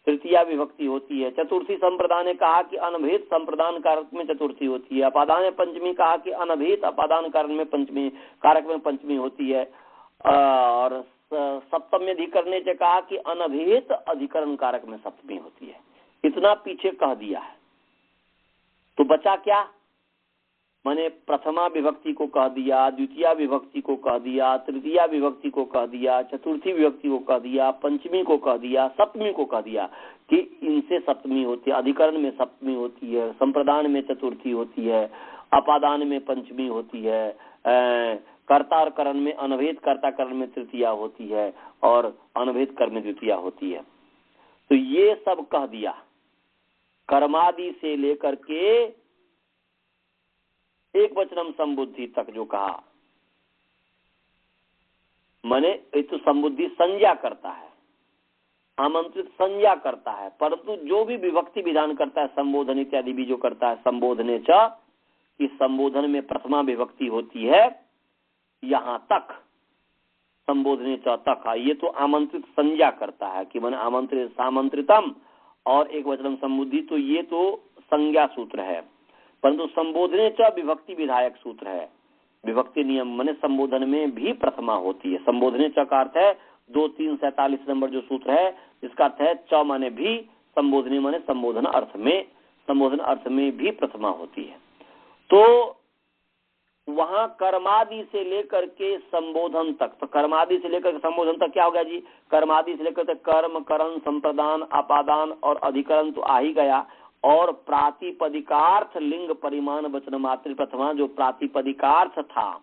तृतीया विभक्ति होती है। चतुर्थी संप्रदान ने कहा कि अनभिहित संप्रदान कारक में चतुर्थी होती है। अपादान पंचमी कहा कि अनभिहित अपादान कारण में पंचमी कारक में पंचमी होती है। और सप्तमी अधिकरण से कहा कि अनभिहित अधिकरण कारक में सप्तमी होती है। इतना पीछे कह दिया है, तो बचा क्या? माने प्रथमा विभक्ति को कह दिया, द्वितीय विभक्ति को कह दिया, तृतीया विभक्ति को कह दिया, चतुर्थी विभक्ति को कह दिया, पंचमी को कह दिया, सप्तमी को कह दिया कि इनसे सप्तमी होती है, अधिकरण में सप्तमी होती है, संप्रदान में चतुर्थी होती है, अपादान में पंचमी होती है, कर्ता और करण में अनभिहित कर्ता करण में तृतीया होती है और अनभिहित कर्म में द्वितीया होती है। तो ये सब कह दिया, कर्मादि से लेकर के एक वचनम संबुद्धि तक जो कहा, माने ये तो संबुद्धि संज्ञा करता है, आमंत्रित संज्ञा करता है, परंतु जो भी विभक्ति विधान करता है, संबोधन इत्यादि भी जो करता है, संबोधने च, इस संबोधन में प्रथमा विभक्ति होती है, यहाँ तक संबोधने च तक, ये तो आमंत्रित संज्ञा करता है कि मैंने आमंत्रित सामंत्रितम और एक वचन संबुद्धि, तो ये तो संज्ञा सूत्र है, परंतु संबोधने च विभक्ति विधायक सूत्र है। विभक्ति नियम माने संबोधन में भी प्रथमा होती है। संबोधने च का अर्थ है 2-3-47 नंबर जो सूत्र है, इसका अर्थ है च माने भी, संबोधने माने संबोधन अर्थ में, संबोधन अर्थ में भी प्रथमा होती है। तो वहां कर्मादि से लेकर के संबोधन तक, तो कर्मादि से लेकर के संबोधन तक क्या हो गया जी? कर्मादि से लेकर के कर्म, करण, संप्रदान, अपादान और अधिकरण तो आ ही गया, और प्रातिपदिकार्थ लिंग परिमाण वचन मात्र प्रथमा, जो प्रातिपदिकार्थ था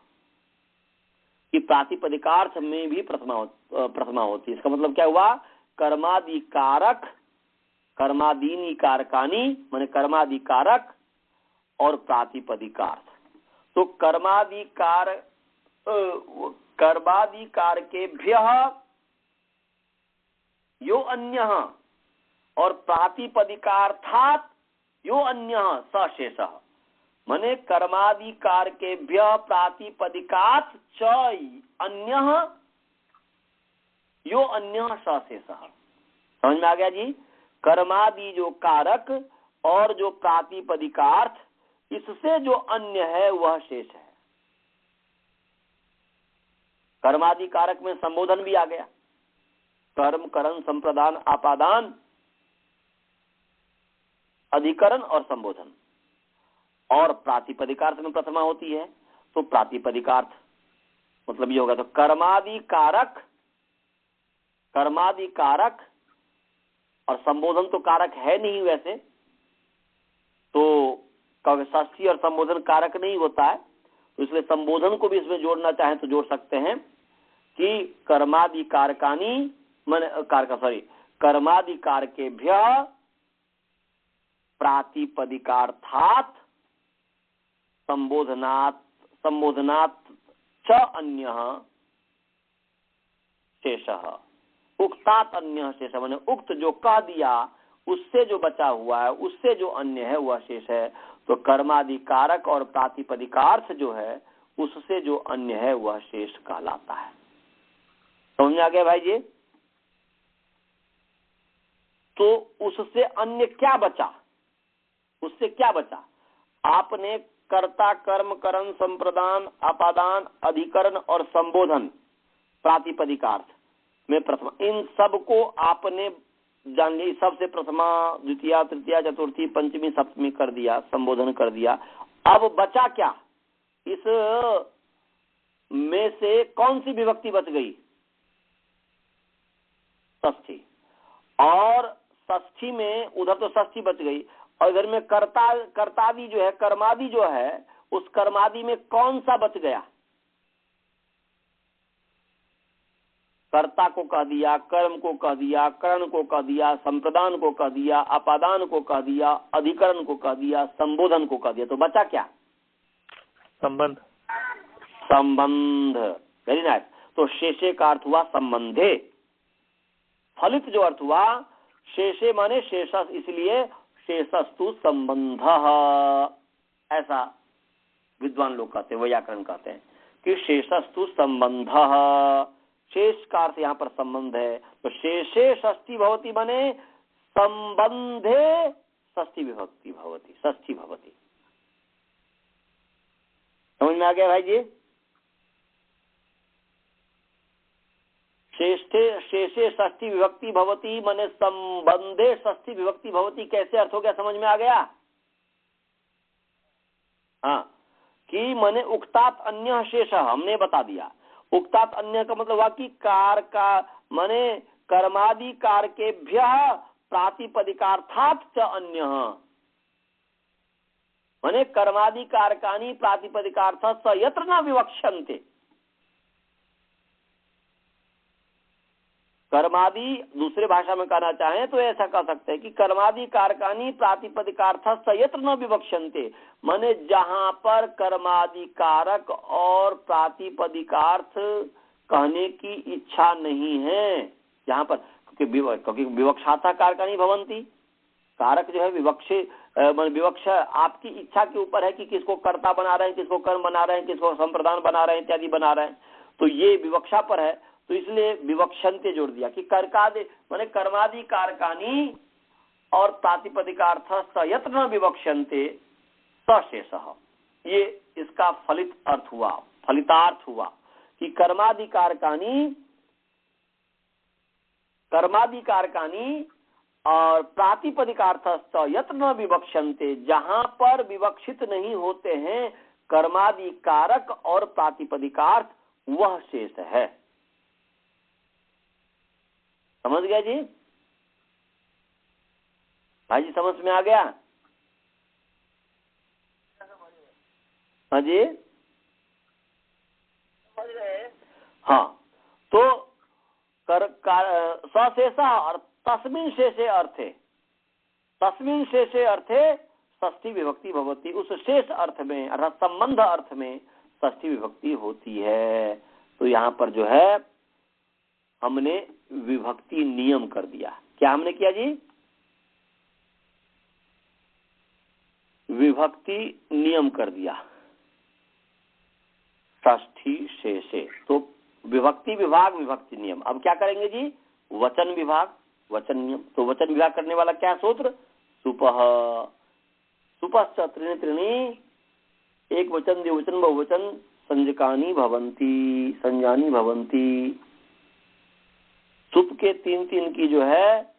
कि प्रातिपदिकार्थ में भी प्रथमा होती है। इसका मतलब क्या हुआ? कर्मादि कारक, कर्मादीनि कारकानी माने कर्मादि कारक और प्रातिपदिकार्थ। तो कर्मादिकार के यो अन्य और प्रातिपदिकार्थात यो अन्य सशेष, माने कर्मादिकार के प्रातिपदिकात च अन्य यो अन्य सशेष। समझ में आ गया जी? कर्मादि जो कारक और जो प्रातिपदिकार्थ, इससे जो अन्य है वह शेष है। कर्मादि कारक में संबोधन भी आ गया, कर्म, करण, संप्रदान, आपादान, अधिकरण और संबोधन, और प्रातिपदिकार्थ में प्रथमा होती है। तो प्रातिपदिकार्थ मतलब ये होगा, तो कर्मादि कारक, कर्मादि कारक और संबोधन तो कारक है नहीं वैसे, तो षष्ठी और संबोधन कारक नहीं होता है, तो इसलिए संबोधन को भी इसमें जोड़ना चाहें तो जोड़ सकते हैं कि कर्मादि कारकानी मन कारक कर्मादि कारकेभ्य प्रातिपदिकार्थात संबोधनात् च अन्य शेष, उक्तात अन्य शेष, माने उक्त जो कह दिया उससे जो बचा हुआ है, उससे जो अन्य है वह शेष है। तो कर्मादि कारक और प्रातिपदिकार्थ जो है उससे जो अन्य है वह शेष कहलाता है। समझ आ गया भाई जी? तो उससे अन्य क्या बचा? उससे क्या बचा? आपने कर्ता, कर्म, करण, संप्रदान, अपादान, अधिकरण और संबोधन प्रातिपदिकार्थ में प्रथमा, इन सबको आपने जान ली, सबसे प्रथमा, द्वितीय, तृतीय, चतुर्थी, पंचमी, सप्तमी कर दिया, संबोधन कर दिया। अब बचा क्या? इस में से कौन सी विभक्ति बच गई? षष्ठी। और षष्ठी में उधर तो षष्ठी बच गई, और इधर में कर्तादि जो है, कर्मादि जो है, उस कर्मादि में कौन सा बच गया? कर्ता को कह दिया, कर्म को कह दिया, करण को कह दिया, संप्रदान को कह दिया, अपादान को कह दिया, अधिकरण को कह दिया, संबोधन को कह दिया, तो बचा क्या? संबंध। संबंध, वेरी नाइस। तो शेषे का अर्थ हुआ संबंधे, फलित जो अर्थ हुआ शेषे माने शेषस, इसलिए शेषस्तु संबंध, ऐसा विद्वान लोग कहते हैं, व्याकरण कहते हैं कि शेषस्तु संबंध, शेष का अर्थ यहाँ पर संबंध है। तो शेषे षष्ठी भवति बने संबंधे षष्ठी विभक्ति भवति, षष्ठी भवति। समझ में आ गया भाई जी? शेषे षष्ठी विभक्ति भवति माने संबंधे षष्ठी विभक्ति भवति, कैसे अर्थ हो गया? समझ में आ गया? हाँ, कि माने उक्तात अन्य शेष, हमने बता दिया। उक्तात अन्य का मतलब हुआ कि कार का माने कर्मादि कारकेभ्य प्रातिपदिकार्थात च अन्य, माने कर्मादि कारकानि प्रातिपदिकार्थ स यत्र न विवक्ष्यन्ते। कर्मादि दूसरे भाषा में कहना चाहें तो ऐसा कह सकते हैं कि कर्मादि कारकानि प्रातिपदिकार्थ स यत्र न विवक्ष्यन्ते, माने जहां पर कर्मादि कारक और प्रातिपदिकार्थ कहने की इच्छा नहीं है, जहां पर क्योंकि विवक्षाता कारकानी भवंती, कारक जो है विवक्षा आपकी इच्छा के ऊपर है कि किसको कर्ता बना रहे हैं, किसको कर्म बना रहे हैं, किसको संप्रदान बना रहे हैं, इत्यादि बना रहे हैं, तो ये विवक्षा पर है। तो इसलिए विवक्षन्ते जोड़ दिया कि कर्कादि माने कर्मादि कारकानी और प्रातिपदिकार्थ सयत्न न विवक्षन्ते सशेषः, ये इसका फलित अर्थ हुआ, फलितार्थ हुआ कि कर्मादि कारकानी और प्रातिपदिकार्थ यत्न न विवक्षन्ते, जहां पर विवक्षित नहीं होते हैं कर्मादि कारक और प्रातिपदिकार्थ, वह शेष है। समझ गया जी? भाई जी समझ में आ गया? हाँ जी, हाँ। तो सशेष और तस्मिन् शेषे अर्थे, तस्मिन् शेषे अर्थे षष्ठी विभक्ति भवती, उस शेष अर्थ में अर्थात संबंध अर्थ में षष्ठी विभक्ति होती है। तो यहाँ पर जो है हमने विभक्ति नियम कर दिया। क्या हमने किया जी? विभक्ति नियम कर दिया षष्ठी शेषे। तो विभक्ति विभाग विभक्ति नियम। अब क्या करेंगे जी? वचन विभाग वचन नियम। तो वचन विभाग करने वाला क्या सूत्र? सुपः, सुपश्च त्रीणि त्रीणि, एक वचन द्विवचन बहुवचन संज्ञकानि भवन्ति, संज्ञानी भवन्ति। सुप के तीन तीन की जो है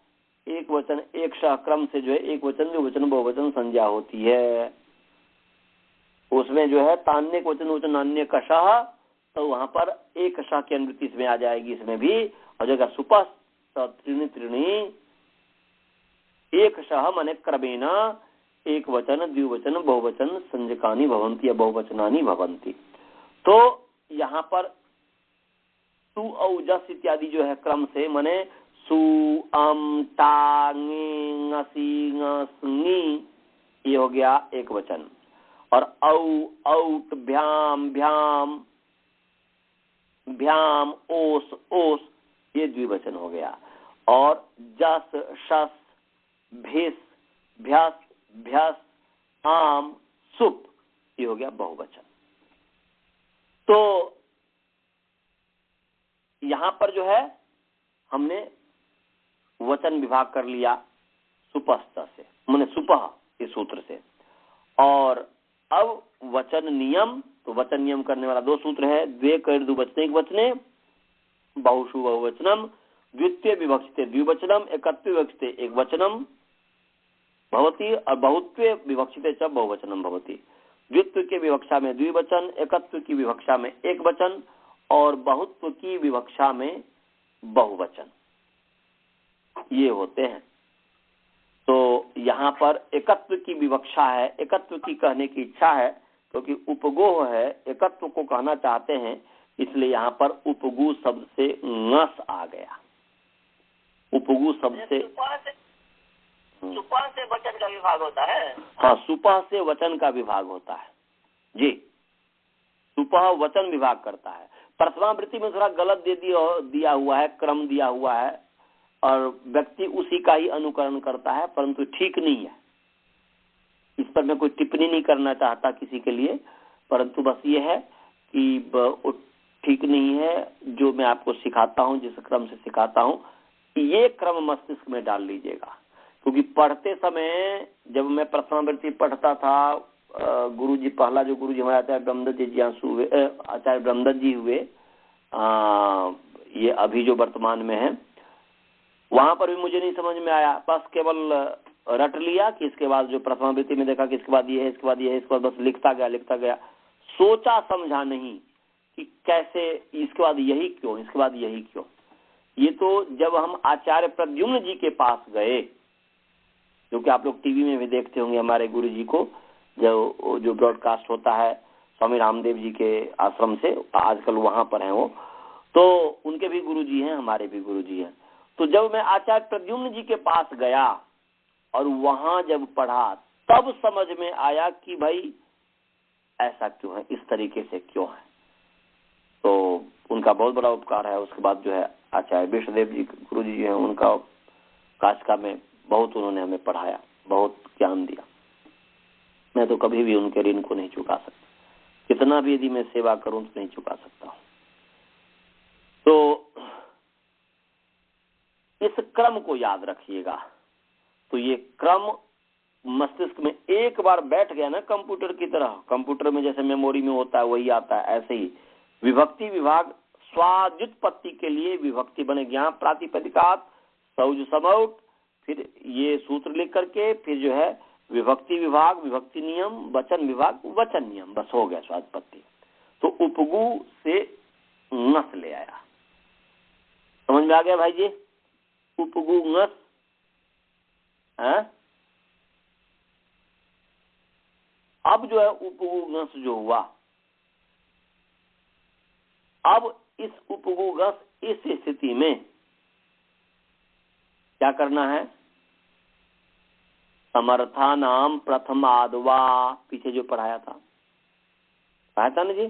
एक वचन एक शाह क्रम से जो है एक वचन द्विवचन बहुवचन संज्ञा होती है। उसमें जो है तान्य वचन वचन नान्य कषाह, तो वहां पर एक शाह की अनुवृत्ति इसमें आ जाएगी, इसमें भी। और जगह सुपस त्रीणि त्रीणि, एक शाह माने क्रमेण एक वचन द्विवचन बहुवचन संज्ञकानि भवन्ति या बहुवचनानि भवन्ति। तो यहाँ पर सु औ जस इत्यादि जो है क्रम से, माने सु अम टा ङे ङसी ङी, ये हो गया एक वचन। और औ औट भ्याम भ्याम भ्याम ओस ओस, ये द्विवचन हो गया। और जस शस भिस भ्यस भ्यस आम सुप, ये हो गया बहुवचन। तो यहां पर जो है हमने वचन विभाग कर लिया सुपस्थ से, माने सुपह इस सूत्र से। और अब वचन नियम, तो वचन नियम करने वाला दो सूत्र है। द्वे कर द्विवचने वचने बहुषु बहुवचनम, द्वितीय विभक्षिते द्विवचनम, एकत्व विभक्षिते एक वचनम भवति और बहुत्व विभक्षिते च बहुवचनम भवति। द्वित्व की विवक्षा में द्विवचन, एकत्व की विवक्षा में एक वचन और बहुत्व की विवक्षा में बहुवचन, ये होते हैं। तो यहाँ पर एकत्व की विवक्षा है, एकत्व की कहने की इच्छा है, क्योंकि उपगोह है, एकत्व को कहना चाहते हैं, इसलिए यहाँ पर उपगु शब्द से ङस आ गया। उपगु शब्द से सुपह से वचन का विभाग होता है। हाँ, सुपह से वचन का विभाग होता है जी। सुपह वचन विभाग करता है। प्रथमावृत्ति में थोड़ा गलत दिया हुआ है, क्रम दिया हुआ है और व्यक्ति उसी का ही अनुकरण करता है, परंतु ठीक नहीं है। इस पर मैं कोई टिप्पणी नहीं करना चाहता किसी के लिए, परंतु बस ये है कि ठीक नहीं है जो मैं आपको सिखाता हूँ, जिस क्रम से सिखाता हूँ, ये क्रम मस्तिष्क में डाल लीजिएगा। क्योंकि पढ़ते समय जब मैं प्रथमावृत्ति पढ़ता था, गुरुजी पहला जो गुरुजी हमारे आचार्य ब्रह्मदत्त जी हुए, आचार्य ब्रह्मदत्त जी हुए, ये अभी जो वर्तमान में है, वहां पर भी मुझे नहीं समझ में आया। बस केवल रट लिया कि इसके बाद जो प्रथमावृत्ति में देखा कि इसके बाद ये है, इसके बाद ये है, इसके बाद बस लिखता गया। सोचा समझा नहीं कि कैसे इसके बाद यही क्यों, इसके बाद यही क्यों। ये तो जब हम आचार्य प्रद्युम्न जी के पास गए, क्योंकि आप लोग टीवी में भी देखते होंगे हमारे गुरु जी को, जो ब्रॉडकास्ट होता है स्वामी रामदेव जी के आश्रम से, आजकल वहां पर हैं वो, तो उनके भी गुरु जी हैं, हमारे भी गुरु जी हैं। तो जब मैं आचार्य प्रद्युम्न जी के पास गया और वहां जब पढ़ा, तब समझ में आया कि भाई ऐसा क्यों है, इस तरीके से क्यों है। तो उनका बहुत बड़ा उपकार है। उसके बाद जो है आचार्य विष्णुदेव जी गुरु जी हैं, उनका काशिका में बहुत उन्होंने हमें पढ़ाया, बहुत ज्ञान दिया। मैं तो कभी भी उनके ऋण को नहीं चुका सकता, कितना भी यदि मैं सेवा करूं तो नहीं चुका सकता हूं। तो इस क्रम को याद रखिएगा। तो ये क्रम मस्तिष्क में एक बार बैठ गया ना, कंप्यूटर की तरह, कंप्यूटर में जैसे मेमोरी में होता है वही आता है, ऐसे ही विभक्ति विभाग स्वाद्युत्पत्ति के लिए विभक्ति बनेगी। यहाँ प्रातिपदिकात सौज समौट, फिर ये सूत्र लिख करके फिर जो है विभक्ति विभाग विभक्ति नियम, वचन विभाग वचन नियम, बस हो गया स्वादपत्ति। तो उपगु से नस ले आया, समझ में आ गया भाई जी? उपगु नस है। अब जो है उपगु नस जो हुआ, अब इस उपगु नस इस स्थिति में क्या करना है? समर्था नाम प्रथमाद्वा, पीछे जो पढ़ाया था ना जी,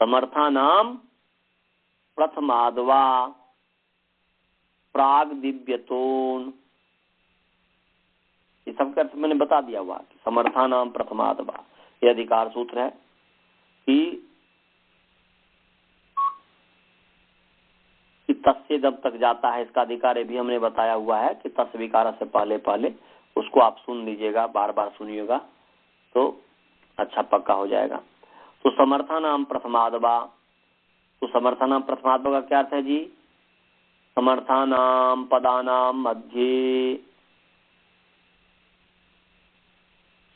समर्था नाम प्रथमाद्वा प्राग दिव्यतोन, ये सब अर्थ मैंने बता दिया हुआ कि समर्था नाम प्रथमाद्वा ये अधिकार सूत्र है कि तस्य जब तक जाता है इसका अधिकार भी हमने बताया हुआ है कि तस् विकार से पहले पहले, उसको आप सुन लीजिएगा, बार बार सुनिएगा तो अच्छा पक्का हो जाएगा। तो समर्था नाम प्रथमाद्वा, तो समर्था नाम प्रथमाद्वा का क्या अर्थ है जी? समर्था नाम पदानाम मध्य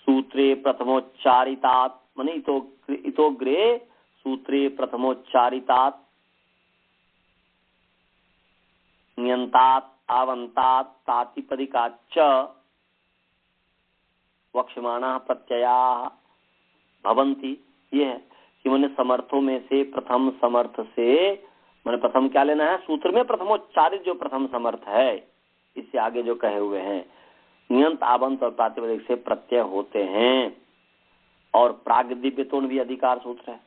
सूत्रे प्रथमोच्चारितात, माने इतोग्रे सूत्रे प्रथमोच्चारितात नियंतात आवंतात तातिपदिकाच्च वक्ष्यमाणा प्रत्यया भवन्ति। ये है कि मैंने समर्थों में से प्रथम समर्थ से, मैंने प्रथम क्या लेना है? सूत्र में प्रथमोच्चारित जो प्रथम समर्थ है, इससे आगे जो कहे हुए हैं नियंत आवंत और प्रातिपदिक से प्रत्यय होते हैं। और प्राग दिव्यतोन भी अधिकार सूत्र है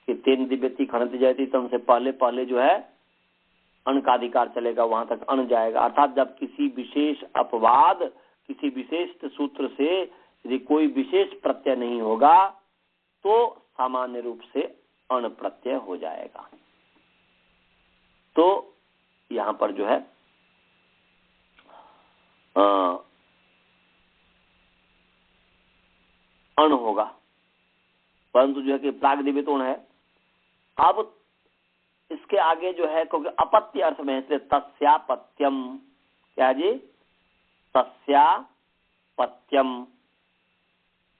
कि तेन दिव्यति खणति जयति, तो हमसे पहले पहले जो है अण का अधिकार चलेगा, वहां तक अण जाएगा। अर्थात जब किसी विशेष अपवाद, किसी विशेष सूत्र से यदि कोई विशेष प्रत्यय नहीं होगा तो सामान्य रूप से अण प्रत्यय हो जाएगा। तो यहां पर जो है अण होगा, परंतु जो है कि प्राग दिव्यतोन है। अब इसके आगे जो है, क्योंकि अपत्य अर्थ में है, तस्यापत्यम, क्या जी? तस्यापत्यम,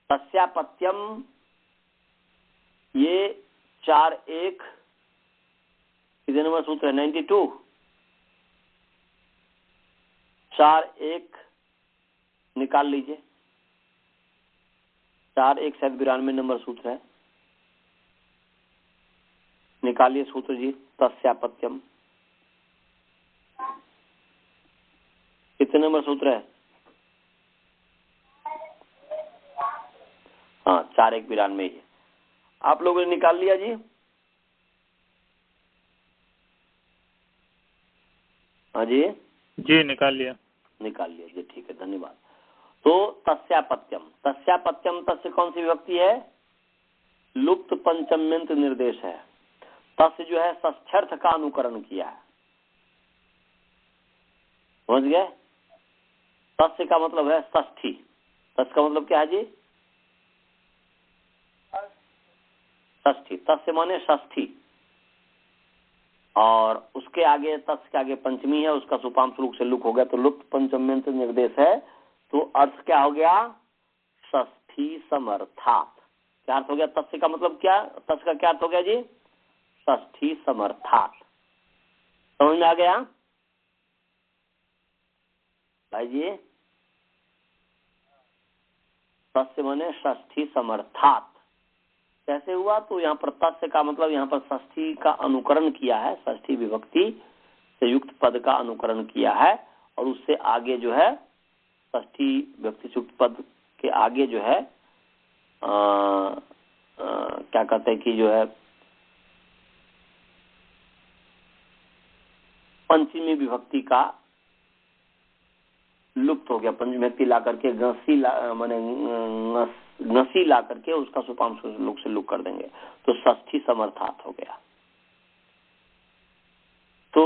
तस्यापत्यम, ये 4-1 कितने नंबर सूत्र है? 92, 4-1 निकाल लीजिए, 4-1 शायद 92 नंबर सूत्र है, निकालिए सूत्र जी। तस्यापत्यम कितने नंबर सूत्र है? हाँ, 4-1-92 है। आप लोगों ने निकाल लिया जी? हाँ जी जी, निकाल लिया जी, ठीक है, धन्यवाद। तो तस्यापत्यम, तस्यापत्यम, तस्य कौन सी विभक्ति है? लुप्त पंचम्यंत निर्देश है। तस्य जो है षष्ठ्यर्थ का अनुकरण किया है, समझ गए? तस्य का मतलब है षष्ठी, तस्य का मतलब क्या है जी? षष्ठी, तस्य माने षष्ठी, और उसके आगे तस्य के आगे पंचमी है, उसका सुपांश रूप से लुक हो गया, तो लुप्त पंचम्यंत निर्देश है। तो अर्थ क्या हो गया? षष्ठी समर्थात। क्या अर्थ हो गया? तस्य का मतलब क्या? तस्य का क्या अर्थ हो गया जी? षष्ठी समर्थात। समझ में आ गया भाई जी? तस्य माने षष्ठी समर्थात। कैसे हुआ? तो यहाँ पर तस्य का मतलब यहाँ पर षष्ठी का अनुकरण किया है, षष्ठी विभक्ति से युक्त पद का अनुकरण किया है, और उससे आगे जो है षष्ठी विभक्ति से युक्त पद के आगे जो है क्या कहते हैं कि जो है पंचमी विभक्ति का लुप्त हो गया। पंचमी विभक्ति ला करके घसी ला करके उसका सुपांश लोग से लुक कर देंगे तो षष्ठी समर्थात हो गया। तो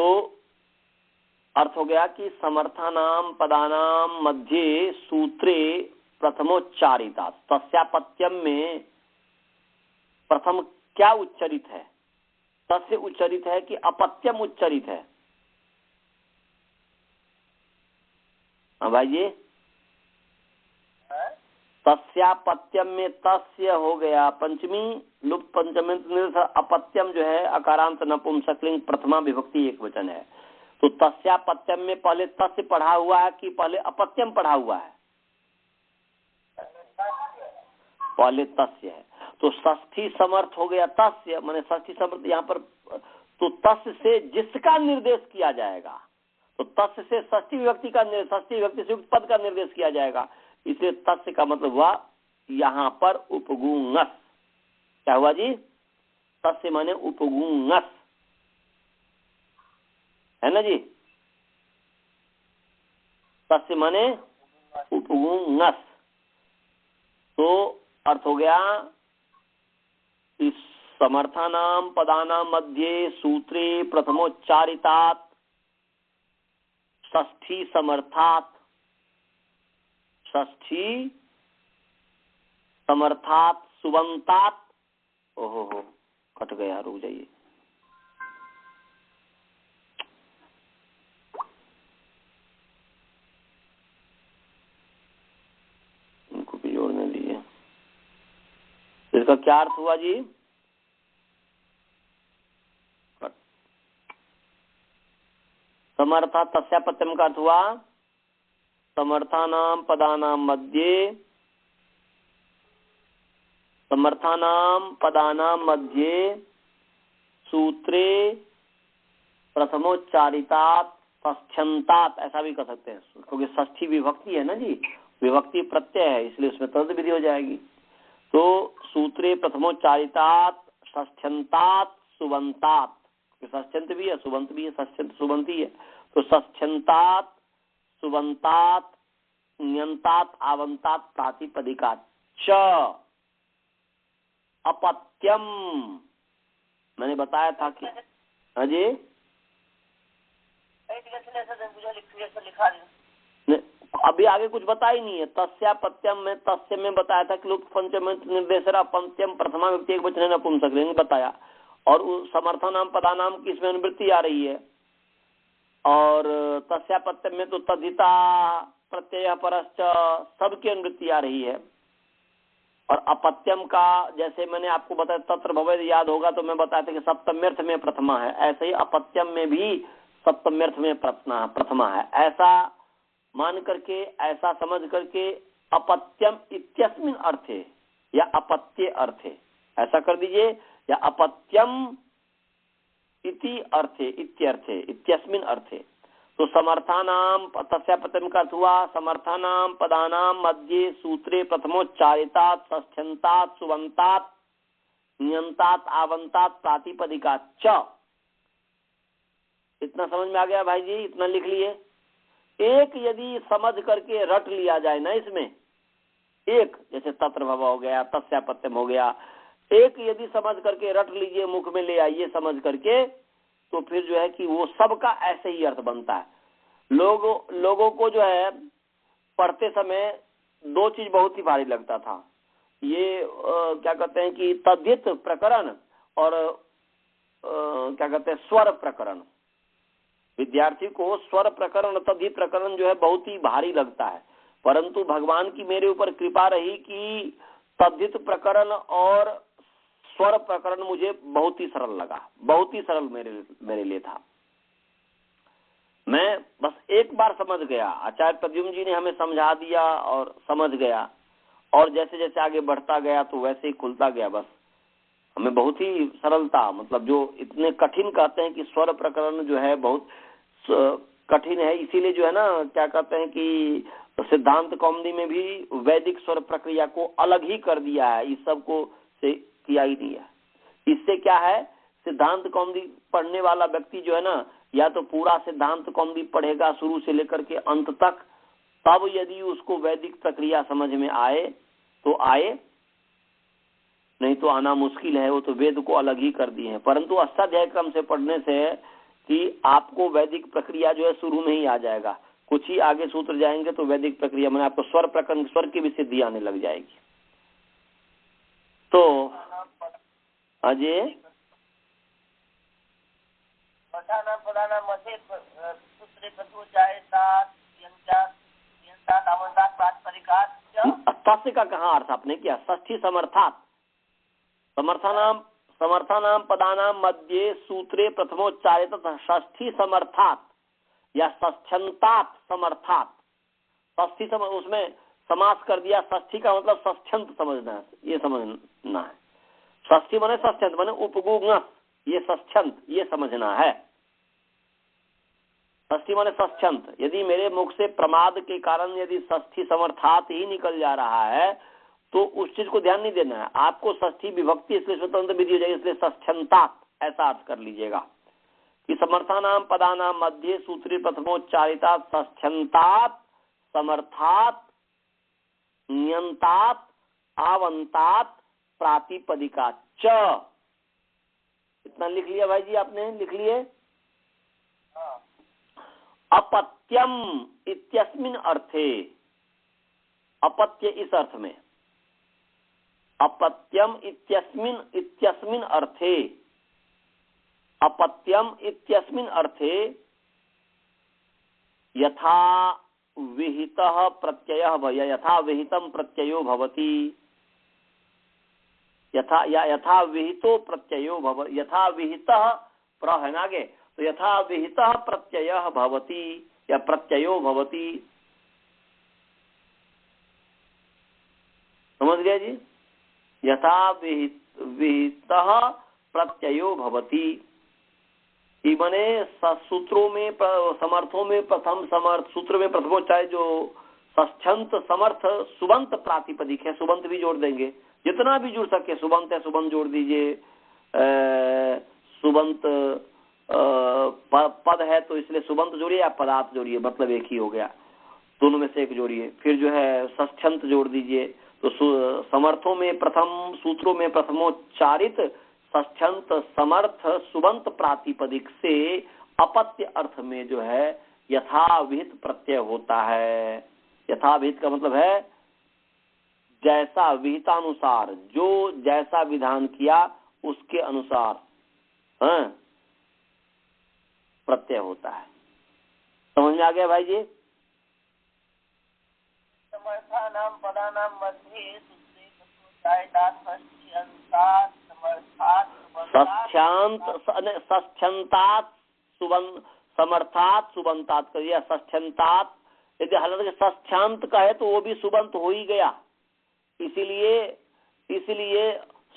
अर्थ हो गया कि समर्थानाम पदानाम मध्य सूत्रे प्रथमोच्चारिता। तस्यापत्यम में प्रथम क्या उच्चरित है? तस्य उच्चरित है कि अपत्यम उच्चरित है? हाँ भाई जी, तस्यापत्यम में तस्य हो गया पंचमी लुप्त पंचमी। अपत्यम जो है अकारांत नपुंसकलिंग प्रथमा विभक्ति एक वचन है। तो तस्यापत्यम में पहले तस्य पढ़ा हुआ है कि पहले अपत्यम पढ़ा हुआ है? पहले तस्य है। तो षष्ठी समर्थ हो गया तस्य, माने षष्ठी समर्थ यहाँ पर। तो तस्य से जिसका निर्देश किया जाएगा, तो तस्य से षष्ठी विभक्ति का, षष्ठी विभक्ति से युक्त पद का निर्देश किया जाएगा। इसलिए तस्य का मतलब हुआ यहाँ पर उपगुंगस। क्या हुआ जी? तस्य माने उपगुंगस, है ना जी? तस्य माने उपगुंगस। तो अर्थ हो गया इस समर्थानाम पदानाम मध्य सूत्रे प्रथमोच्चारितात षष्ठी समर्थात। षष्ठी समर्थात सुबंतात। ओहो हो, कट गया, रुक जाइए। इनको भी जोड़ने दिए। इसका क्या अर्थ हुआ जी? समर्था तस्यापत्यम का अर्थ हुआ समर्थानाम पदानाम मध्य, समर्थानाम पदानाम मध्य सूत्रे प्रथमोच्चारितात षष्ठ्यंतात, ऐसा भी कह सकते हैं क्योंकि षष्ठी विभक्ति है ना जी, विभक्ति प्रत्यय है इसलिए उसमें तद विधि हो जाएगी। तो सूत्रे प्रथमोच्चारितात षष्ठ्यंतात सुबंतात, षष्ठ्यंत भी है सुबंत भी है, षष्ठ्यंत सुबंत ही है। तो षष्ठ्यंतात सुबंतात न्यंतात आवंतात प्रातिपदिका च अपत्यम। मैंने बताया था कि हाँ जी, अभी आगे कुछ बता ही नहीं है। तस्यापत्यम में तस्य में बताया था कि लुप्त पंचम निर्देशरा पंचम प्रथमा व्यक्ति एक वचन नपुंसकलिंग बताया। और समर्थानाम पदानाम की इसमें अनुवृत्ति आ रही है। और तस्यापत्यम में तो तद्धिता प्रत्यय परश्च सबकी अनुवृत्ति आ रही है। और अपत्यम का जैसे मैंने आपको बताया तत्र भवेद याद होगा तो मैं बताया था कि सप्तम्यर्थ में प्रथमा है, ऐसे ही अपत्यम में भी सप्तम्यर्थ में प्रथमा है। ऐसा मान करके, ऐसा समझ करके अपत्यम इत्यस्मिन अर्थे या अपत्य अर्थे ऐसा कर दीजिए, या अपत्यम इति अर्थे इत्यर्थे इत्यस्मिन अर्थे। तो समर्थानाम तस्यापत्यम का अर्थ हुआ समर्थानाम पदानाम मध्य सूत्रे प्रथमोच्चारितात षष्ठ्यंतात सुबंतात नियंतात आवंतात प्रातिपदिका च। इतना समझ में आ गया भाई जी? इतना लिख लिए। एक यदि समझ करके रट लिया जाए ना इसमें, एक जैसे तत्र भव हो गया, तस्यापत्यम हो गया, एक यदि समझ करके रट लीजिए, मुख में ले आइए समझ करके, तो फिर जो है कि वो सबका ऐसे ही अर्थ बनता है। लोगों को जो है पढ़ते समय दो चीज बहुत ही भारी लगता था। ये क्या कहते हैं कि तद्धित प्रकरण और क्या कहते हैं स्वर प्रकरण। विद्यार्थी को स्वर प्रकरण तद्धित प्रकरण जो है बहुत ही भारी लगता है, परंतु भगवान की मेरे ऊपर कृपा रही कि तद्धित प्रकरण और स्वर प्रकरण मुझे बहुत ही सरल लगा, बहुत ही सरल मेरे लिए था। मैं बस एक बार समझ गया, आचार्य प्रद्युम्न जी ने हमें समझा दिया और समझ गया, और जैसे जैसे आगे बढ़ता गया तो वैसे ही खुलता गया। बस हमें बहुत ही सरलता, मतलब जो इतने कठिन कहते हैं कि स्वर प्रकरण जो है बहुत कठिन है, इसीलिए जो है ना क्या कहते हैं कि सिद्धांत कौमुदी में भी वैदिक स्वर प्रक्रिया को अलग ही कर दिया है, इस सब को से किया ही नहीं है। इससे क्या है, सिद्धांत कौमुदी पढ़ने वाला व्यक्ति जो है ना या तो पूरा सिद्धांत कौमुदी पढ़ेगा शुरू से लेकर के अंत तक, तब यदि उसको वैदिक प्रक्रिया समझ में आए तो आए, नहीं तो आना मुश्किल है। वो तो वेद को अलग ही कर दिए हैं। परंतु अष्टाध्याय क्रम से पढ़ने से कि आपको वैदिक प्रक्रिया जो है शुरू में ही आ जाएगा। कुछ ही आगे सूत्र जाएंगे तो वैदिक प्रक्रिया में आपको स्वर प्रकरण, स्वर की भी सिद्धि आने लग जाएगी। तो अजय तस्य का कहाँ अर्थ आपने किया? षष्ठी समर्थात, समर्थानाम पदानाम मध्य सूत्रे प्रथमोच्चारित षष्ठी समर्थात या षष्ठ्यंतात समर्थात। षष्ठी उसमें समास कर दिया। षष्ठी का मतलब षष्ठ्यंत समझना है, ये समझना है। षष्ठी माने षष्ठ्यंत माने उपगुण, ये षष्ठ्यंत ये समझना है। षष्ठी माने षष्ठ्यंत। यदि मेरे मुख से प्रमाद के कारण यदि षष्ठी समर्थात ही निकल जा रहा है तो उस चीज को ध्यान नहीं देना है आपको। षष्ठी विभक्ति इसलिए स्वतंत्र विधि हो जाएगी, इसलिए षष्ठ्यंतात ऐसा अर्थ कर लीजिएगा कि समर्थानाम पदानाम मध्य सूत्री प्रथमोच्चारिता षष्ठ्यंतात समर्थात नियंतात आवंतात प्रातिपदिका च। इतना लिख लिया भाई जी, आपने लिख लिए? अपत्यम इत्यस्मिन अर्थे, अपत्य इस अर्थ में, अपत्यम इत्यस्मिन अर्थे, अपत्यम इत्यस्मिन अर्थे यथा विहितः प्रत्ययः भय यथा विहितम प्रत्ययो भवति, यथा विहितो प्रत्ययो भव, यथा विहितः प्र है ना आगे, तो यथा विहितः प्रत्ययः भवति या प्रत्ययो भवति। समझ गया जी? यथा विहितः प्रत्ययो भवति, माने सूत्रों में समर्थों में प्रथम समर्थ सूत्र में प्रथमोच्चाय जो षष्ठ्यंत समर्थ सुबंत प्रातिपदिक है, सुबंत भी जोड़ देंगे जितना भी जुड़ सके। सुबंत है सुबंत जोड़ दीजिए, सुबंत पद है तो इसलिए सुबंत जोड़िए या पदार्थ जोड़िए, मतलब एक ही हो गया, दोनों में से एक जोड़िए। फिर जो है षष्ठ्यंत जोड़ दीजिए। तो समर्थों में प्रथम सूत्रों में प्रथमोच्चारित षष्ठ्यंत समर्थ सुबंत प्रातिपदिक से अपत्य अर्थ में जो है यथाविहित प्रत्यय होता है। यथाविहित का मतलब है जैसा विहितानुसार, जो जैसा विधान किया उसके अनुसार प्रत्यय होता है। समझ में आ गया भाई जी? समर्थानाम पदानाम मध्ये षष्ठ्यंतात समर्थात सुबंतात करिए। षष्ठ्यंतात यदि हालांकि षष्ठ्यांत का है तो वो भी सुबंत हो ही गया, इसलिए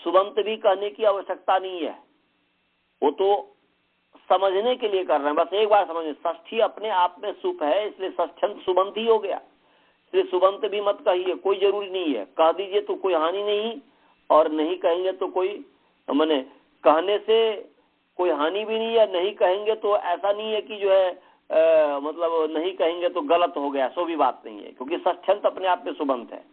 सुबंत भी कहने की आवश्यकता नहीं है। वो तो समझने के लिए कर रहे हैं, बस एक बार समझिए। षष्ठी अपने आप में सुप है, इसलिए षष्ठ्यंत सुबंत ही हो गया। इसलिए सुबंत भी मत कहिए, कोई जरूरी नहीं है। कह दीजिए तो कोई हानि नहीं, और नहीं कहेंगे तो कोई माने कहने से कोई हानि भी नहीं है, नहीं कहेंगे तो ऐसा नहीं है कि जो है मतलब नहीं कहेंगे तो गलत हो गया, सो भी बात नहीं है, क्योंकि षष्ठ्यंत अपने आप में सुबंत है।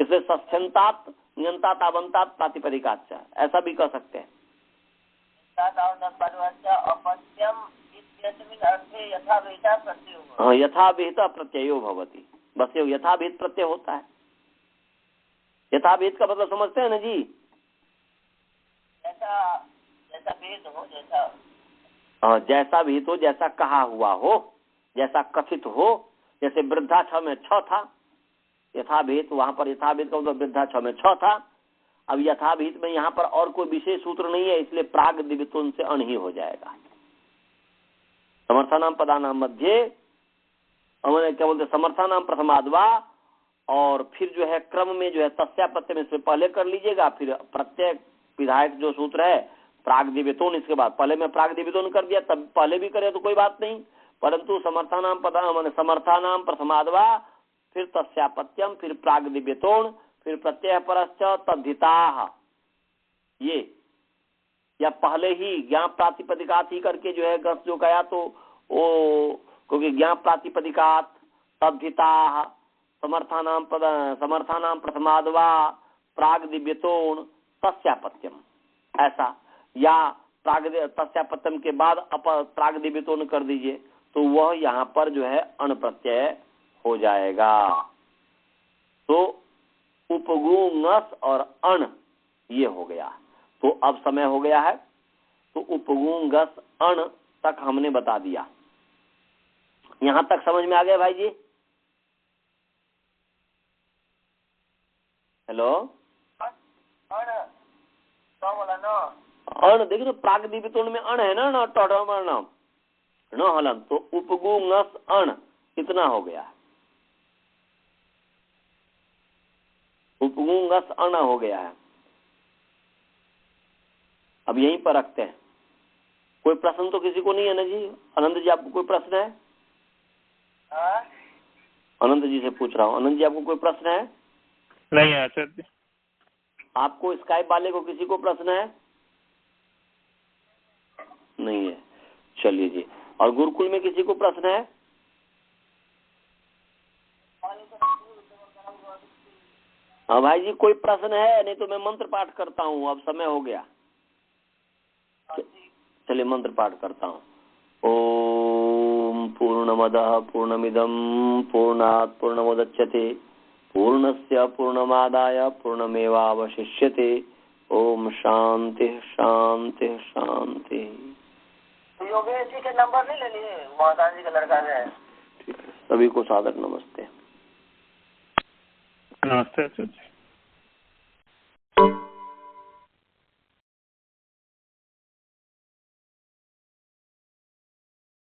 इसलिए षष्ठ्यंतात नियंतात आवंतात प्रातिपदिकाच्च ऐसा भी कह सकते हैं। यथाविहित प्रत्ययो भवति, बस ये यथाविहित प्रत्यय होता है। यथाविहित का मतलब समझते हैं ना जी? जैसा विहित हो, जैसा कहा हुआ हो, जैसा कथित हो। जैसे वृद्धा 6 में 6 था, यथाविहित वहां पर यथाविहित का मतलब वृद्धा 6 में 6 था। अब यथाविहित में यहाँ पर और कोई विशेष सूत्र नहीं है, इसलिए प्राग दिवितों से अण ही हो जाएगा। समर्थानाम पदानाम मध्य हमने क्या बोलते समर्थानाम प्रथमाद्वा, और फिर जो है क्रम में जो है तस्या प्रत्यय में से पहले कर लीजिएगा, फिर प्रत्यय विधायक जो सूत्र है प्राग दिवितोन, इसके बाद पहले में प्राग दिवितोन कर दिया, तब पहले भी करे तो कोई बात नहीं। परंतु समर्थानाम पदा समर्थानाम प्रथमाद्वा, फिर तस्यापत्यम, फिर प्राग दिव्यतोण, फिर प्रत्यय परश्च तद्धिताः, ये या पहले ही ज्ञाप प्रातिपदिकात ही करके जो है गस जो गया, तो वो क्योंकि ज्ञाप प्रातिपदिकात तद्धिता समर्थानाम प्रथमाद्वा प्राग दिव्यतोण तस्यापत्यम, ऐसा, या प्राग तस्यापत्यम के बाद प्राग दिव्यतोण कर दीजिए, तो वह यहाँ पर जो है अण प्रत्यय हो जाएगा। तो उपगुंगस और अण ये हो गया। तो अब समय हो गया है, तो उपगुंगस अण तक हमने बता दिया। यहां तक समझ में आ गया भाई जी? हेलो, अण देखिए, तो प्राग दिव्यतोण में अण है ना, टोटम न हलन, तो उपगुंगस अण कितना हो गया? उपगुंगस अण हो गया है। अब यहीं पर रखते हैं। कोई प्रश्न तो किसी को नहीं है ना जी? अनंत जी, आपको कोई प्रश्न है? अनंत जी से पूछ रहा हूँ। अनंत जी, आपको कोई प्रश्न है? नहीं है आचार्य जी। आपको स्काइप वाले को किसी को प्रश्न है? नहीं है, चलिए जी। और गुरुकुल में किसी को प्रश्न है? हाँ भाई जी, कोई प्रश्न है? नहीं तो मैं मंत्र पाठ करता हूँ, अब समय हो गया। चलिए मंत्र पाठ करता हूँ। ओम पूर्णमदः पूर्णमिदं पूर्णात् पूर्णमुदच्यते पूर्णस्य पूर्णमादाय पूर्णमेवावशिष्यते। ओम शांति शांति शांति। योगेश जी के नंबर नहीं ले लिए? महादान जी का लड़का है। सभी को सादर नमस्ते। नमस्ते आचार्य जी।